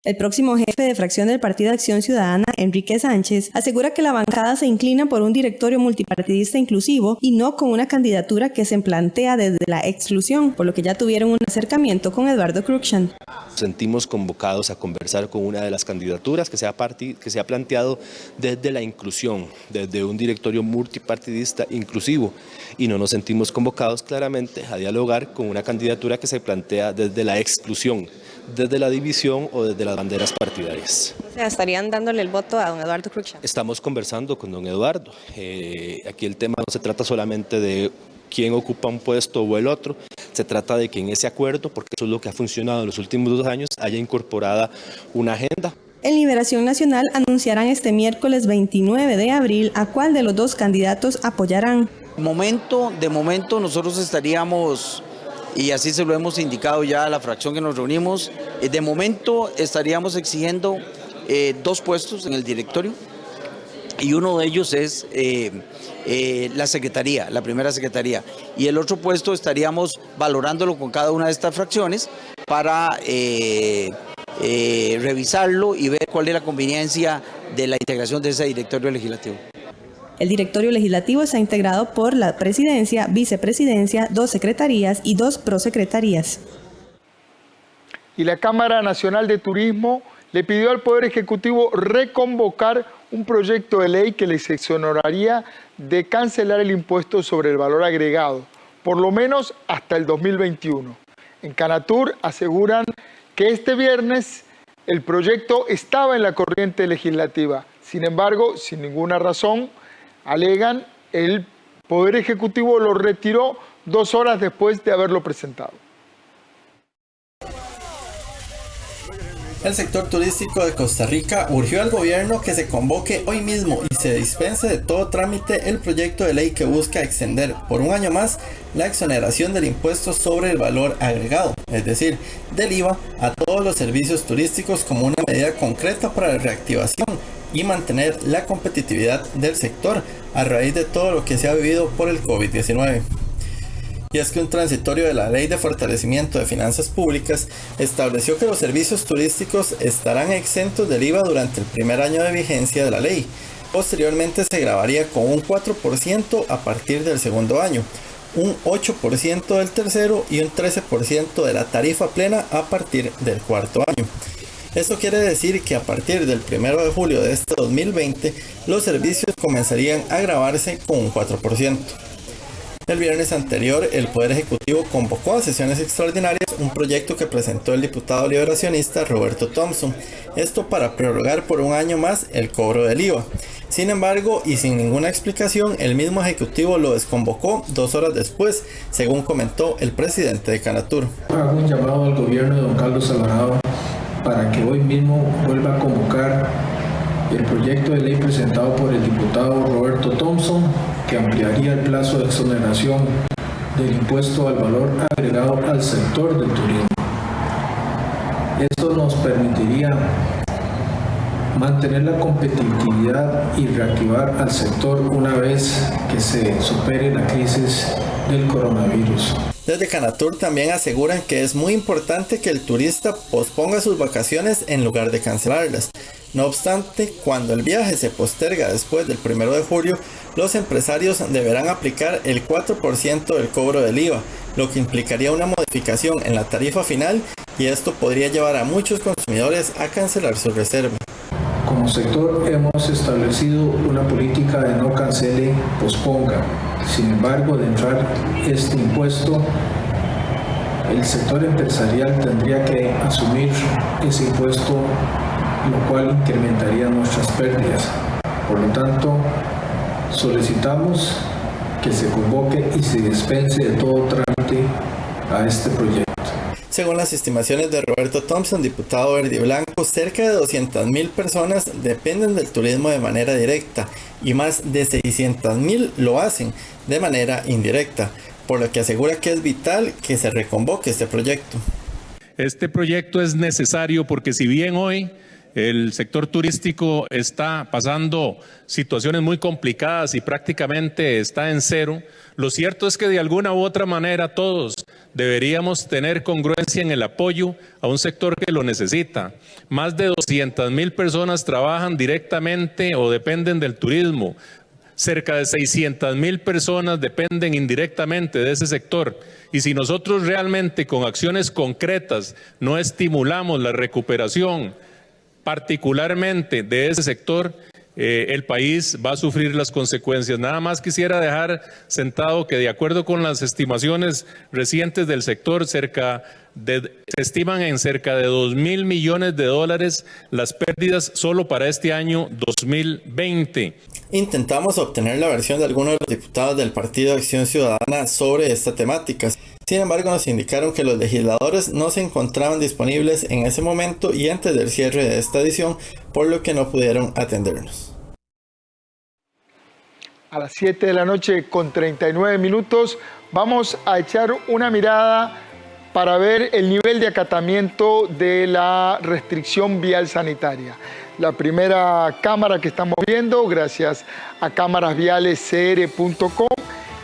El próximo jefe de fracción del Partido Acción Ciudadana, Enrique Sánchez, asegura que la bancada se inclina por un directorio multipartidista inclusivo y no con una candidatura que se plantea desde la exclusión, por lo que ya tuvieron un acercamiento con Eduardo Cruikshank.
Sentimos convocados a conversar con una de las candidaturas que se ha planteado desde la inclusión, desde un directorio multipartidista inclusivo, y no nos sentimos convocados claramente a dialogar con una candidatura que se plantea desde la exclusión, desde la división o desde las banderas partidarias.
O sea, estarían dándole el voto a don Eduardo Cruikshank.
Estamos conversando con don Eduardo. Aquí el tema no se trata solamente de quién ocupa un puesto o el otro, se trata de que en ese acuerdo, porque eso es lo que ha funcionado en los últimos 2 años, haya incorporada una agenda.
En Liberación Nacional anunciarán este miércoles 29 de abril a cuál de los 2 candidatos apoyarán.
De momento nosotros estaríamos, y así se lo hemos indicado ya a la fracción que nos reunimos, de momento estaríamos exigiendo 2 puestos en el directorio y uno de ellos es la secretaría, la primera secretaría, y el otro puesto estaríamos valorándolo con cada una de estas fracciones para revisarlo y ver cuál es la conveniencia de la integración de ese directorio legislativo.
El directorio legislativo está integrado por la presidencia, vicepresidencia, 2 secretarías y 2 prosecretarías.
Y la Cámara Nacional de Turismo le pidió al Poder Ejecutivo reconvocar un proyecto de ley que les exoneraría de cancelar el impuesto sobre el valor agregado, por lo menos hasta el 2021. En Canatur aseguran que este viernes el proyecto estaba en la corriente legislativa. Sin embargo, sin ninguna razón, alegan, el Poder Ejecutivo lo retiró 2 horas después de haberlo presentado.
El sector turístico de Costa Rica urgió al gobierno que se convoque hoy mismo y se dispense de todo trámite el proyecto de ley que busca extender por 1 año más la exoneración del impuesto sobre el valor agregado, es decir, del IVA, a todos los servicios turísticos como una medida concreta para la reactivación y mantener la competitividad del sector a raíz de todo lo que se ha vivido por el COVID-19. Y es que un transitorio de la Ley de Fortalecimiento de Finanzas Públicas estableció que los servicios turísticos estarán exentos del IVA durante el primer año de vigencia de la ley. Posteriormente se grabaría con un 4% a partir del segundo año, un 8% del tercero y un 13% de la tarifa plena a partir del cuarto año. Esto quiere decir que a partir del 1 de julio de este 2020, los servicios comenzarían a grabarse con un 4%. El viernes anterior, el Poder Ejecutivo convocó a sesiones extraordinarias un proyecto que presentó el diputado liberacionista Roberto Thompson, esto para prorrogar por 1 año más el cobro del IVA. Sin embargo, y sin ninguna explicación, el mismo Ejecutivo lo desconvocó 2 horas después, según comentó el presidente de Canatur.
Hago un llamado al gobierno de don Carlos Alvarado para que hoy mismo vuelva a convocar el proyecto de ley presentado por el diputado Roberto Thompson, que ampliaría el plazo de exoneración del impuesto al valor agregado al sector del turismo. Esto nos permitiría mantener la competitividad y reactivar al sector una vez que se supere la crisis del coronavirus.
Desde Canatur también aseguran que es muy importante que el turista posponga sus vacaciones en lugar de cancelarlas. No obstante, cuando el viaje se posterga después del 1 de julio, los empresarios deberán aplicar el 4% del cobro del IVA, lo que implicaría una modificación en la tarifa final y esto podría llevar a muchos consumidores a cancelar su reserva.
Como sector hemos establecido una política de no cancele, posponga. Sin embargo, de entrar este impuesto, el sector empresarial tendría que asumir ese impuesto, lo cual incrementaría nuestras pérdidas. Por lo tanto, solicitamos que se convoque y se dispense de todo trámite a este proyecto.
Según las estimaciones de Roberto Thompson, diputado verde y blanco, cerca de 200.000 personas dependen del turismo de manera directa y más de 600.000 lo hacen de manera indirecta, por lo que asegura que es vital que se reconvoque este proyecto.
Este proyecto es necesario porque si bien hoy el sector turístico está pasando situaciones muy complicadas y prácticamente está en cero, lo cierto es que de alguna u otra manera todos deberíamos tener congruencia en el apoyo a un sector que lo necesita. Más de 200.000 personas trabajan directamente o dependen del turismo. Cerca de 600.000 personas dependen indirectamente de ese sector. Y si nosotros realmente con acciones concretas no estimulamos la recuperación, particularmente de ese sector, el país va a sufrir las consecuencias. Nada más quisiera dejar sentado que de acuerdo con las estimaciones recientes del sector, se estiman en cerca de 2.000 millones de dólares las pérdidas solo para este año 2020.
Intentamos obtener la versión de algunos de los diputados del Partido Acción Ciudadana sobre esta temática. Sin embargo, nos indicaron que los legisladores no se encontraban disponibles en ese momento y antes del cierre de esta edición, por lo que no pudieron atendernos.
A las 7 de la noche con 39 minutos vamos a echar una mirada para ver el nivel de acatamiento de la restricción vial sanitaria. La primera cámara que estamos viendo, gracias a cámarasvialescr.com,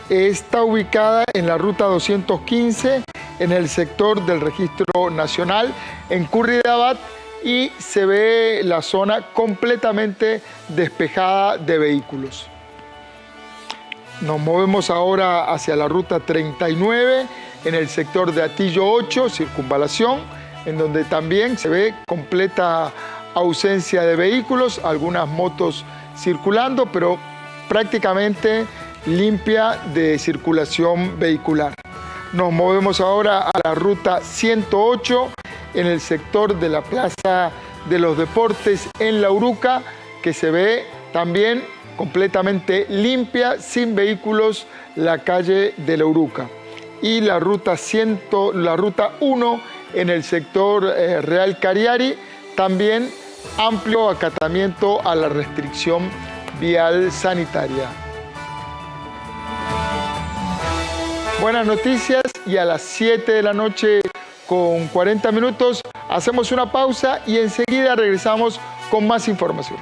está ubicada en la ruta 215, en el sector del Registro Nacional, en Curridabat, y se ve la zona completamente despejada de vehículos. Nos movemos ahora hacia la ruta 39, en el sector de Atillo 8, circunvalación, en donde también se ve completa ausencia de vehículos, algunas motos circulando, pero prácticamente limpia de circulación vehicular. Nos movemos ahora a la ruta 108, en el sector de la Plaza de los Deportes en La Uruca, que se ve también completamente limpia, sin vehículos, la calle de La Uruca. Y la ruta 1 en el sector Real Cariari, también amplio acatamiento a la restricción vial sanitaria. Buenas noticias, y a las 7 de la noche con 40 minutos hacemos una pausa y enseguida regresamos con más información.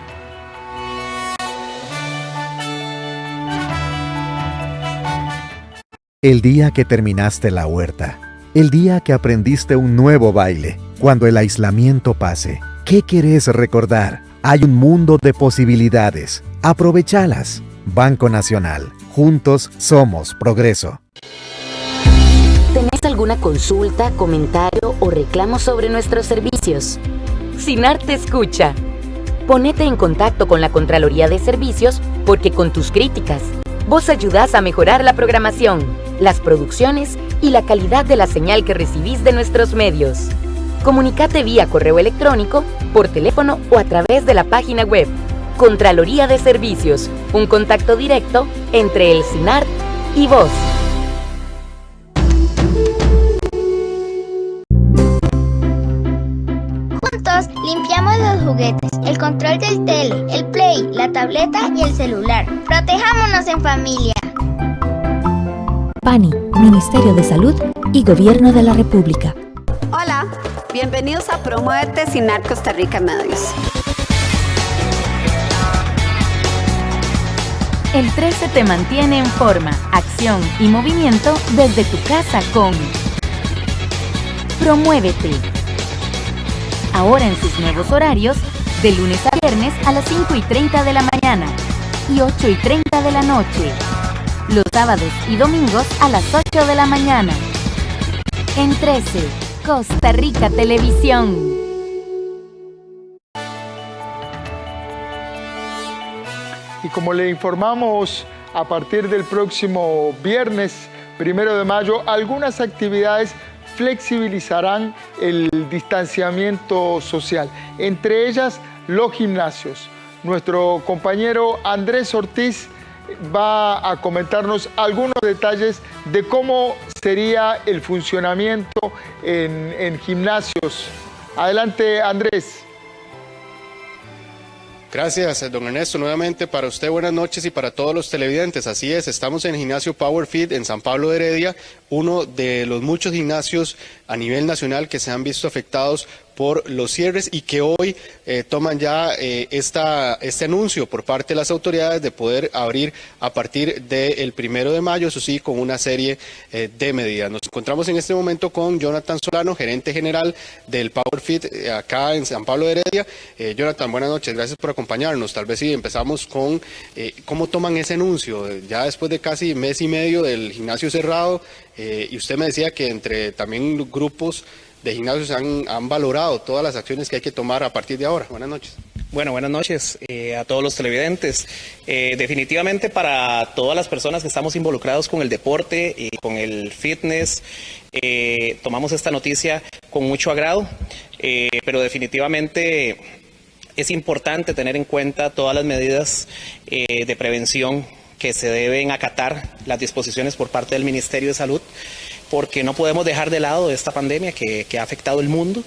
El día que terminaste la huerta, el día que aprendiste un nuevo baile, cuando el aislamiento pase, ¿qué querés recordar? Hay un mundo de posibilidades. Aprovechalas. Banco Nacional. Juntos somos progreso.
¿Tenés alguna consulta, comentario o reclamo sobre nuestros servicios? SINAR te escucha. Ponete en contacto con la Contraloría de Servicios porque con tus críticas, vos ayudás a mejorar la programación, las producciones y la calidad de la señal que recibís de nuestros medios. Comunicate vía correo electrónico, por teléfono o a través de la página web. Contraloría de Servicios, un contacto directo entre el SINAR y vos.
Juntos limpiamos los juguetes, el control del tele, el play, la tableta y el celular. Protejámonos en familia.
PANI, Ministerio de Salud y Gobierno de la República.
Hola, bienvenidos a Promuévete SINAR Costa Rica Medios.
El 13 te mantiene en forma, acción y movimiento desde tu casa con Promuévete. Ahora en sus nuevos horarios, de lunes a viernes a las 5:30 de la mañana y 8:30 de la noche. Los sábados y domingos a las 8 de la mañana. En 13, Costa Rica Televisión.
Y como le informamos, a partir del próximo viernes 1 de mayo, algunas actividades flexibilizarán el distanciamiento social, entre ellas los gimnasios. Nuestro compañero Andrés Ortiz va a comentarnos algunos detalles de cómo sería el funcionamiento en gimnasios. Adelante, Andrés.
Gracias, don Ernesto. Nuevamente para usted, buenas noches, y para todos los televidentes. Así es, estamos en el gimnasio Powerfit en San Pablo de Heredia, uno de los muchos gimnasios a nivel nacional que se han visto afectados por los cierres y que hoy toman ya este anuncio por parte de las autoridades de poder abrir a partir del 1 de mayo, eso sí, con una serie de medidas. Nos encontramos en este momento con Jonathan Solano, gerente general del Powerfit acá en San Pablo de Heredia. Jonathan, buenas noches, gracias por acompañarnos. Tal vez sí, empezamos con cómo toman ese anuncio, ya después de casi mes y medio del gimnasio cerrado, y usted me decía que entre también grupos de gimnasios han valorado todas las acciones que hay que tomar a partir de ahora. Buenas noches.
Bueno, buenas noches a todos los televidentes. Definitivamente para todas las personas que estamos involucrados con el deporte y con el fitness, tomamos esta noticia con mucho agrado, pero definitivamente es importante tener en cuenta todas las medidas de prevención que se deben acatar, las disposiciones por parte del Ministerio de Salud, porque no podemos dejar de lado esta pandemia que ha afectado el mundo,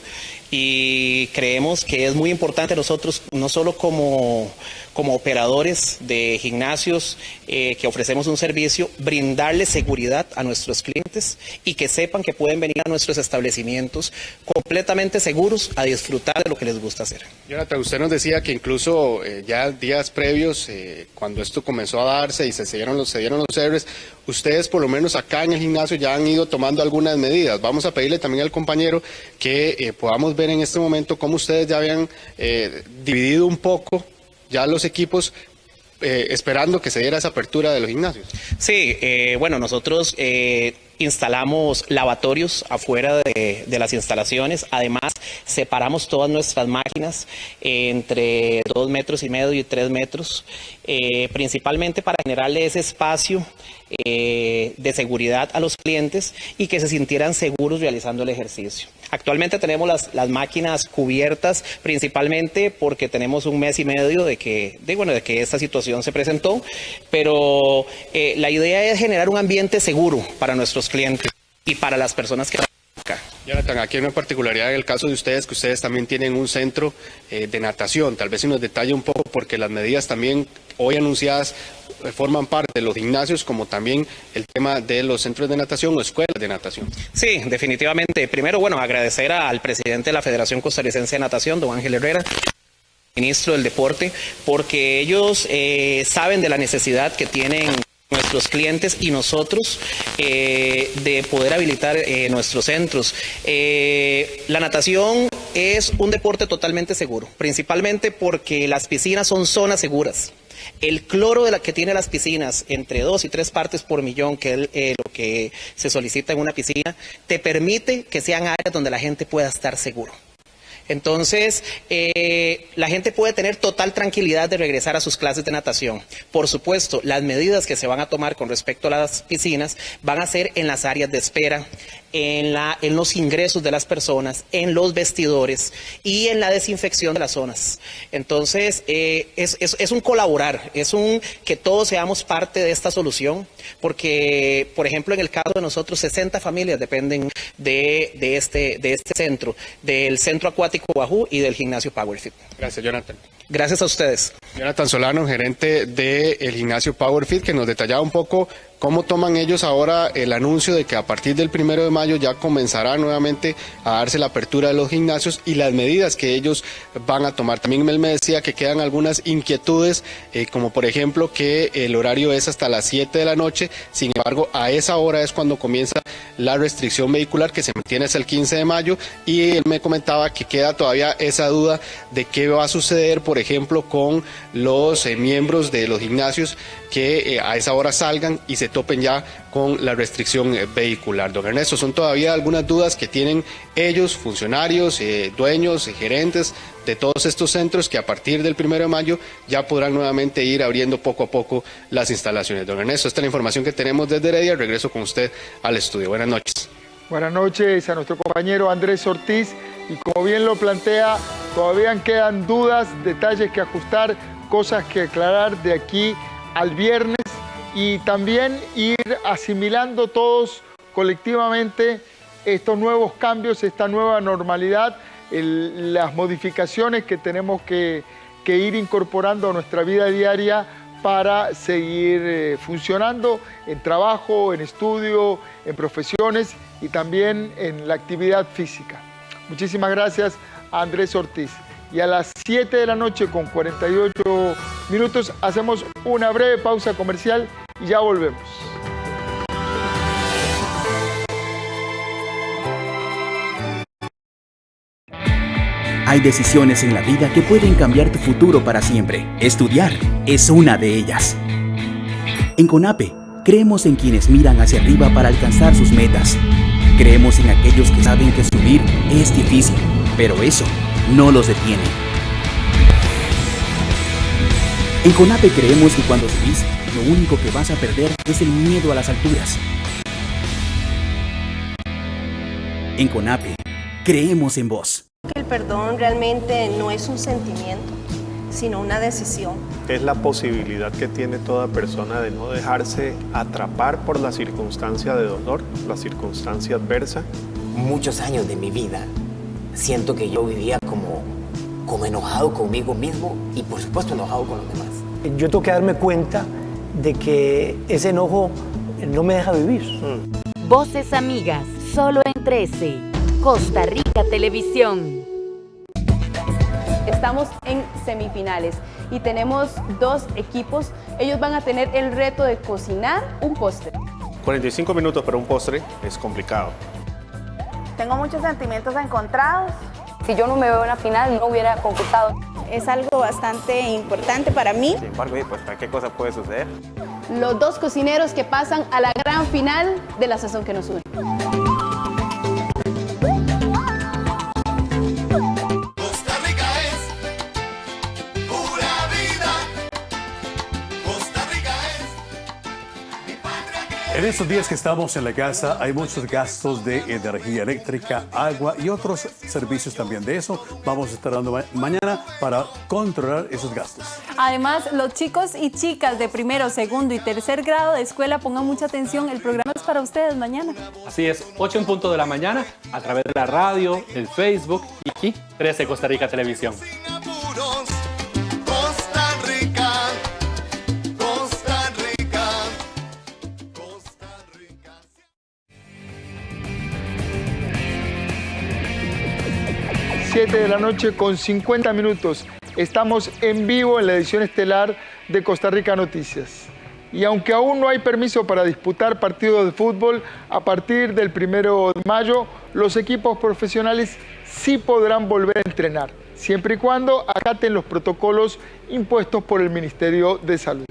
y creemos que es muy importante nosotros, no solo como operadores de gimnasios que ofrecemos un servicio, brindarle seguridad a nuestros clientes y que sepan que pueden venir a nuestros establecimientos completamente seguros a disfrutar de lo que les gusta hacer.
Jonathan, usted nos decía que incluso ya días previos, cuando esto comenzó a darse y se dieron los cierres, ustedes por lo menos acá en el gimnasio ya han ido tomando algunas medidas. Vamos a pedirle también al compañero que podamos ver en este momento cómo ustedes ya habían dividido un poco ya los equipos, esperando que se diera esa apertura de los gimnasios.
Sí, bueno, nosotros instalamos lavatorios afuera de las instalaciones. Además, separamos todas nuestras máquinas entre 2,5 metros y 3 metros, principalmente para generarle ese espacio de seguridad a los clientes y que se sintieran seguros realizando el ejercicio. Actualmente tenemos las máquinas cubiertas, principalmente porque tenemos 1 mes y medio de que esta situación se presentó, pero la idea es generar un ambiente seguro para nuestros clientes y para las personas que están acá.
Jonathan, aquí hay una particularidad en el caso de ustedes, que ustedes también tienen un centro de natación. Tal vez si nos detalle un poco, porque las medidas también hoy anunciadas forman parte de los gimnasios, como también el tema de los centros de natación o escuelas de natación.
Sí, definitivamente. Primero, agradecer al presidente de la Federación Costarricense de Natación, don Ángel Herrera, ministro del Deporte, porque ellos saben de la necesidad que tienen nuestros clientes y nosotros de poder habilitar nuestros centros. La natación es un deporte totalmente seguro, principalmente porque las piscinas son zonas seguras. El cloro que tiene las piscinas, entre 2 y 3 partes por millón, que es lo que se solicita en una piscina, te permite que sean áreas donde la gente pueda estar seguro. Entonces, la gente puede tener total tranquilidad de regresar a sus clases de natación. Por supuesto, las medidas que se van a tomar con respecto a las piscinas van a ser en las áreas de espera, en los ingresos de las personas, en los vestidores y en la desinfección de las zonas. Entonces, es un colaborar, que todos seamos parte de esta solución, porque, por ejemplo, en el caso de nosotros, 60 familias dependen de este centro, del Centro Acuático Wahoo y del gimnasio PowerFit.
Gracias, Jonathan.
Gracias a ustedes.
Jonathan Solano, gerente del gimnasio PowerFit, que nos detallaba un poco cómo toman ellos ahora el anuncio de que a partir del 1 de mayo ya comenzará nuevamente a darse la apertura de los gimnasios y las medidas que ellos van a tomar. También él me decía que quedan algunas inquietudes, como por ejemplo que el horario es hasta las 7 de la noche, sin embargo a esa hora es cuando comienza la restricción vehicular, que se mantiene hasta el 15 de mayo, y él me comentaba que queda todavía esa duda de qué va a suceder, por ejemplo, con los miembros de los gimnasios que a esa hora salgan y se topen ya con la restricción vehicular. Don Ernesto, son todavía algunas dudas que tienen ellos, funcionarios, dueños, gerentes de todos estos centros, que a partir del 1 de mayo ya podrán nuevamente ir abriendo poco a poco las instalaciones. Don Ernesto, esta es la información que tenemos desde Heredia. Regreso con usted al estudio. Buenas noches.
Buenas noches a nuestro compañero Andrés Ortiz, y como bien lo plantea, todavía quedan dudas, detalles que ajustar, cosas que aclarar de aquí al viernes, y también ir asimilando todos colectivamente estos nuevos cambios, esta nueva normalidad, las modificaciones que tenemos que ir incorporando a nuestra vida diaria para seguir funcionando en trabajo, en estudio, en profesiones y también en la actividad física. Muchísimas gracias a Andrés Ortiz. Y a las 7 de la noche con 48 minutos hacemos una breve pausa comercial y ya volvemos.
Hay decisiones en la vida que pueden cambiar tu futuro para siempre. Estudiar es una de ellas. En CONAPE, creemos en quienes miran hacia arriba para alcanzar sus metas. Creemos en aquellos que saben que subir es difícil, pero eso no los detiene. En CONAPE creemos que cuando subís, lo único que vas a perder es el miedo a las alturas. En CONAPE, creemos en vos.
El perdón realmente no es un sentimiento, sino una decisión.
Es la posibilidad que tiene toda persona de no dejarse atrapar por la circunstancia de dolor, la circunstancia adversa.
Muchos años de mi vida siento que yo vivía como enojado conmigo mismo y por supuesto enojado con los demás.
Yo tengo que darme cuenta de que ese enojo no me deja vivir.
Voces amigas, solo en 13. Costa Rica Televisión.
Estamos en semifinales y tenemos dos equipos. Ellos van a tener el reto de cocinar un postre.
45 minutos para un postre es complicado.
Tengo muchos sentimientos encontrados. Si yo no me veo en la final, no hubiera concursado.
Es algo bastante importante para mí.
Sin embargo, pues cualquier cosa puede suceder.
Los dos cocineros que pasan a la gran final de la sazón que nos une.
En estos días que estamos en la casa hay muchos gastos de energía eléctrica, agua y otros servicios también. De eso vamos a estar dando mañana para controlar esos gastos.
Además, los chicos y chicas de primero, segundo y tercer grado de escuela, pongan mucha atención. El programa es para ustedes mañana.
Así es, 8 en punto de la mañana, a través de la radio, el Facebook y aquí 13 Costa Rica Televisión.
Costa Rica.
7 de la noche con 50 minutos. Estamos en vivo en la edición estelar de Costa Rica Noticias. Y aunque aún no hay permiso para disputar partidos de fútbol, a partir del 1 de mayo, los equipos profesionales sí podrán volver a entrenar, siempre y cuando acaten los protocolos impuestos por el Ministerio de Salud.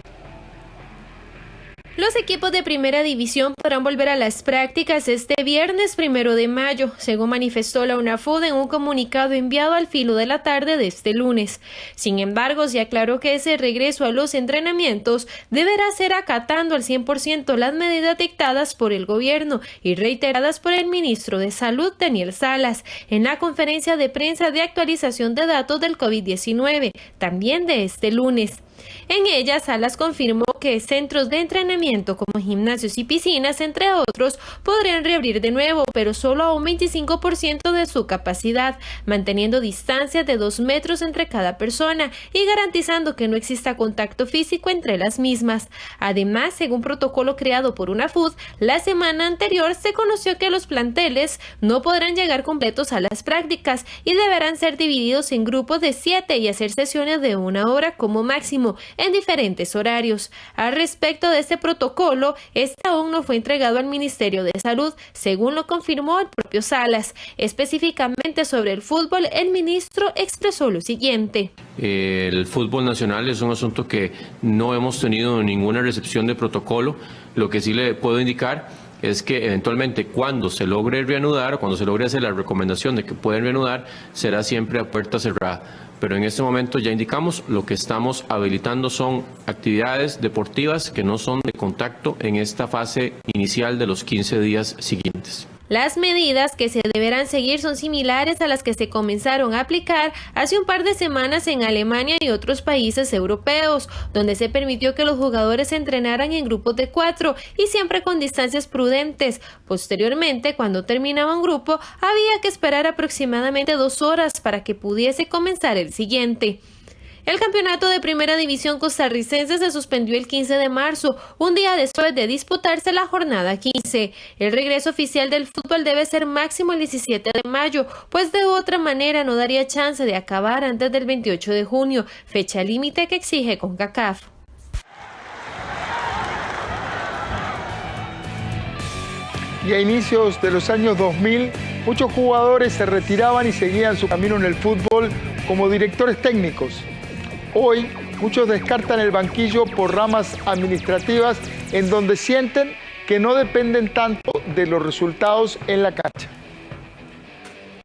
Los equipos de primera división podrán volver a las prácticas este viernes 1 de mayo, según manifestó la UNAFUT en un comunicado enviado al filo de la tarde de este lunes. Sin embargo, se aclaró que ese regreso a los entrenamientos deberá ser acatando al 100% las medidas dictadas por el gobierno y reiteradas por el ministro de Salud, Daniel Salas, en la conferencia de prensa de actualización de datos del COVID-19, también de este lunes. En ella, Salas confirmó que centros de entrenamiento como gimnasios y piscinas, entre otros, podrían reabrir de nuevo, pero solo a un 25% de su capacidad, manteniendo distancias de 2 metros entre cada persona y garantizando que no exista contacto físico entre las mismas. Además, según protocolo creado por UNAFUT, la semana anterior se conoció que los planteles no podrán llegar completos a las prácticas y deberán ser divididos en grupos de 7 y hacer sesiones de 1 hora como máximo, en diferentes horarios. Al respecto de este protocolo, este aún no fue entregado al Ministerio de Salud, según lo confirmó el propio Salas. Específicamente sobre el fútbol, el ministro expresó lo siguiente.
El fútbol nacional es un asunto que no hemos tenido ninguna recepción de protocolo. Lo que sí le puedo indicar es que eventualmente cuando se logre reanudar, o cuando se logre hacer la recomendación de que pueden reanudar, será siempre a puerta cerrada. Pero en este momento ya indicamos, lo que estamos habilitando son actividades deportivas que no son de contacto en esta fase inicial de los 15 días siguientes.
Las medidas que se deberán seguir son similares a las que se comenzaron a aplicar hace un par de semanas en Alemania y otros países europeos, donde se permitió que los jugadores entrenaran en grupos de 4 y siempre con distancias prudentes. Posteriormente, cuando terminaba un grupo, había que esperar aproximadamente 2 horas para que pudiese comenzar el siguiente. El campeonato de primera división costarricense se suspendió el 15 de marzo, un día después de disputarse la jornada 15. El regreso oficial del fútbol debe ser máximo el 17 de mayo, pues de otra manera no daría chance de acabar antes del 28 de junio, fecha límite que exige CONCACAF.
Y a inicios de los años 2000, muchos jugadores se retiraban y seguían su camino en el fútbol como directores técnicos. Hoy, muchos descartan el banquillo por ramas administrativas en donde sienten que no dependen tanto de los resultados en la cancha.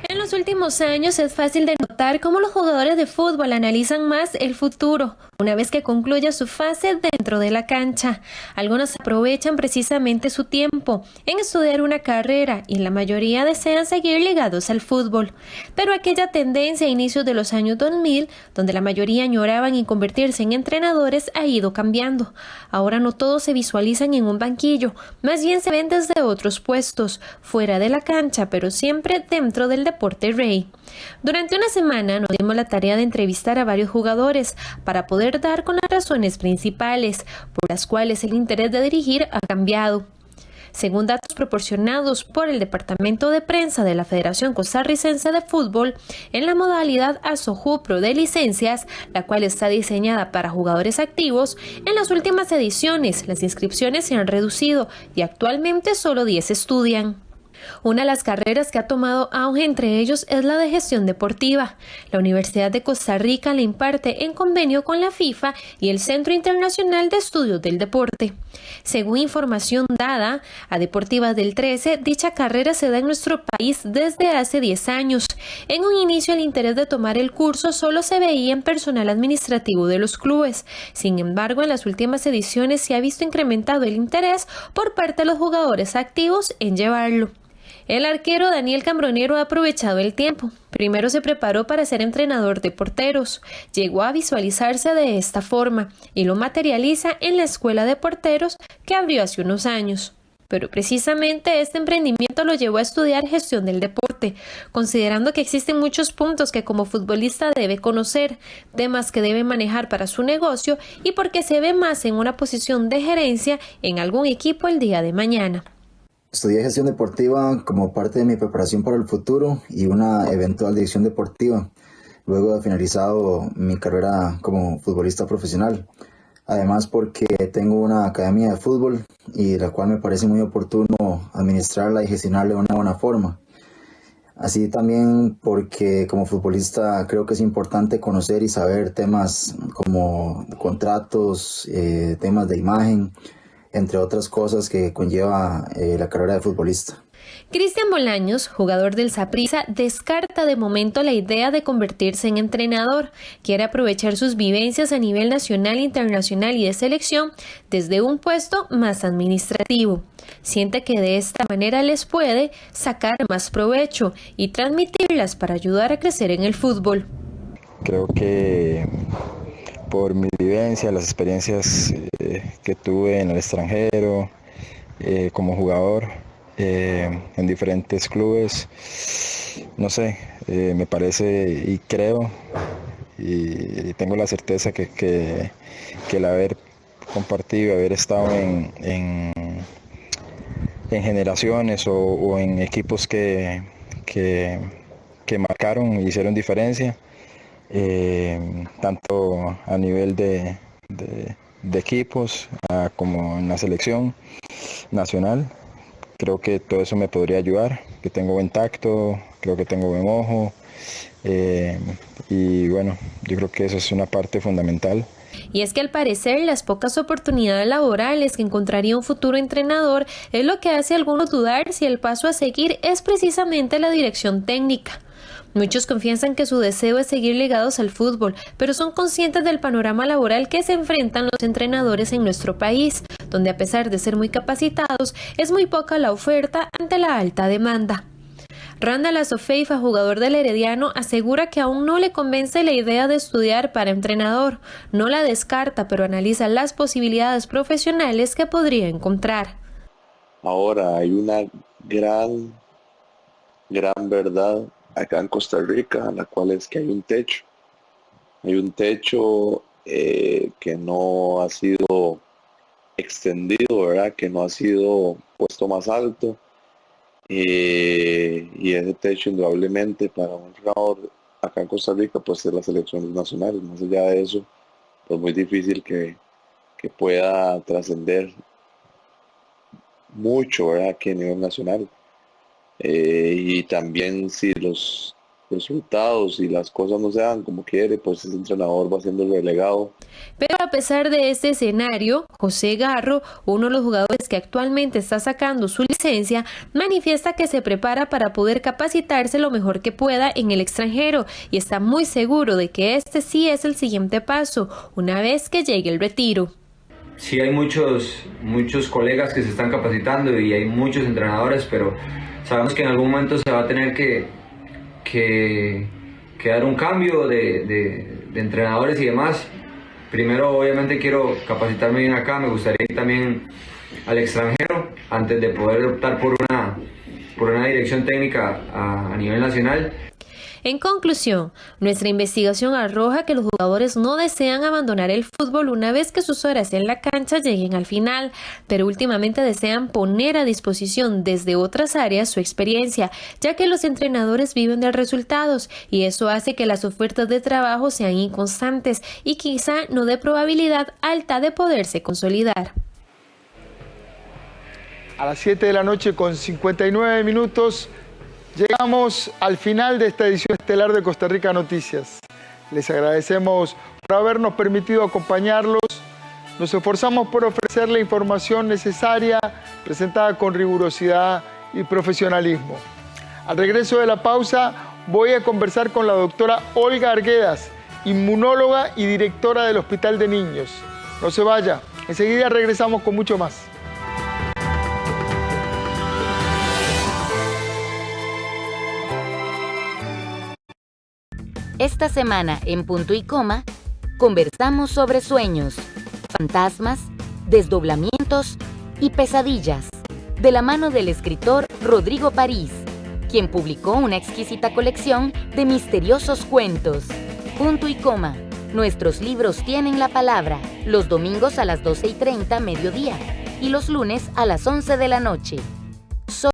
En los últimos años es fácil de notar cómo los jugadores de fútbol analizan más el futuro, una vez que concluya su fase dentro de la cancha. Algunos aprovechan precisamente su tiempo en estudiar una carrera y la mayoría desean seguir ligados al fútbol. Pero aquella tendencia a inicios de los años 2000, donde la mayoría añoraban en convertirse en entrenadores, ha ido cambiando. Ahora no todos se visualizan en un banquillo, más bien se ven desde otros puestos, fuera de la cancha, pero siempre dentro del deporte rey. Durante una semana nos dimos la tarea de entrevistar a varios jugadores para poder dar con las razones principales por las cuales el interés de dirigir ha cambiado. Según datos proporcionados por el Departamento de Prensa de la Federación Costarricense de Fútbol, en la modalidad ASOJUPRO de licencias, la cual está diseñada para jugadores activos, en las últimas ediciones las inscripciones se han reducido y actualmente solo 10 estudian. Una de las carreras que ha tomado auge entre ellos es la de gestión deportiva. La Universidad de Costa Rica la imparte en convenio con la FIFA y el Centro Internacional de Estudios del Deporte. Según información dada a Deportivas del 13, dicha carrera se da en nuestro país desde hace 10 años. En un inicio el interés de tomar el curso solo se veía en personal administrativo de los clubes. Sin embargo, en las últimas ediciones se ha visto incrementado el interés por parte de los jugadores activos en llevarlo. El arquero Daniel Cambronero ha aprovechado el tiempo. Primero se preparó para ser entrenador de porteros. Llegó a visualizarse de esta forma y lo materializa en la escuela de porteros que abrió hace unos años. Pero precisamente este emprendimiento lo llevó a estudiar gestión del deporte, considerando que existen muchos puntos que como futbolista debe conocer, temas que debe manejar para su negocio y porque se ve más en una posición de gerencia en algún equipo el día de mañana.
Estudié gestión deportiva como parte de mi preparación para el futuro y una eventual dirección deportiva, luego de finalizado mi carrera como futbolista profesional. Además porque tengo una academia de fútbol y la cual me parece muy oportuno administrarla y gestionarla de una buena forma. Así también porque como futbolista creo que es importante conocer y saber temas como contratos, temas de imagen, entre otras cosas que conlleva la carrera de futbolista.
Cristian Bolaños, jugador del Saprissa, descarta de momento la idea de convertirse en entrenador. Quiere aprovechar sus vivencias a nivel nacional, internacional y de selección desde un puesto más administrativo. Siente que de esta manera les puede sacar más provecho y transmitirlas para ayudar a crecer en el fútbol.
Creo que por mi vivencia, las experiencias que tuve en el extranjero como jugador en diferentes clubes, no sé, me parece y creo y tengo la certeza que el haber compartido, haber estado en generaciones o en equipos que marcaron y hicieron diferencia, tanto a nivel de equipos como en la selección nacional. Creo que todo eso me podría ayudar, que tengo buen tacto, creo que tengo buen ojo y bueno, yo creo que eso es una parte fundamental.
Y es que al parecer las pocas oportunidades laborales que encontraría un futuro entrenador es lo que hace a algunos dudar si el paso a seguir es precisamente la dirección técnica. Muchos confiesan que su deseo es seguir ligados al fútbol, pero son conscientes del panorama laboral que se enfrentan los entrenadores en nuestro país, donde a pesar de ser muy capacitados, es muy poca la oferta ante la alta demanda. Randall Azofeifa, jugador del Herediano, asegura que aún no le convence la idea de estudiar para entrenador. No la descarta, pero analiza las posibilidades profesionales que podría encontrar.
Ahora hay una gran verdad acá en Costa Rica, la cual es que hay un techo. Hay un techo que no ha sido extendido, ¿verdad? Que no ha sido puesto más alto. Y ese techo indudablemente para un entrenador acá en Costa Rica pues es las selecciones nacionales. Más allá de eso, pues muy difícil que pueda trascender mucho, ¿verdad? Aquí a nivel nacional. Y también si los resultados y las cosas no se dan como quiere, pues ese entrenador va siendo relegado.
Pero a pesar de este escenario, José Garro, uno de los jugadores que actualmente está sacando su licencia, manifiesta que se prepara para poder capacitarse lo mejor que pueda en el extranjero y está muy seguro de que este sí es el siguiente paso, una vez que llegue el retiro.
Sí, hay muchos colegas que se están capacitando y hay muchos entrenadores, pero sabemos que en algún momento se va a tener que dar un cambio de entrenadores y demás. Primero, obviamente, quiero capacitarme bien acá, me gustaría ir también al extranjero antes de poder optar por una dirección técnica a nivel nacional.
En conclusión, nuestra investigación arroja que los jugadores no desean abandonar el fútbol una vez que sus horas en la cancha lleguen al final, pero últimamente desean poner a disposición desde otras áreas su experiencia, ya que los entrenadores viven de resultados y eso hace que las ofertas de trabajo sean inconstantes y quizá no dé probabilidad alta de poderse consolidar.
A las 7 de la noche con 59 minutos, llegamos al final de esta edición estelar de Costa Rica Noticias. Les agradecemos por habernos permitido acompañarlos. Nos esforzamos por ofrecer la información necesaria, presentada con rigurosidad y profesionalismo. Al regreso de la pausa, voy a conversar con la doctora Olga Arguedas, inmunóloga y directora del Hospital de Niños. No se vaya, enseguida regresamos con mucho más.
Esta semana en Punto y Coma, conversamos sobre sueños, fantasmas, desdoblamientos y pesadillas, de la mano del escritor Rodrigo París, quien publicó una exquisita colección de misteriosos cuentos. Punto y Coma, nuestros libros tienen la palabra, los domingos a las 12:30 mediodía y los lunes a las 11 de la noche.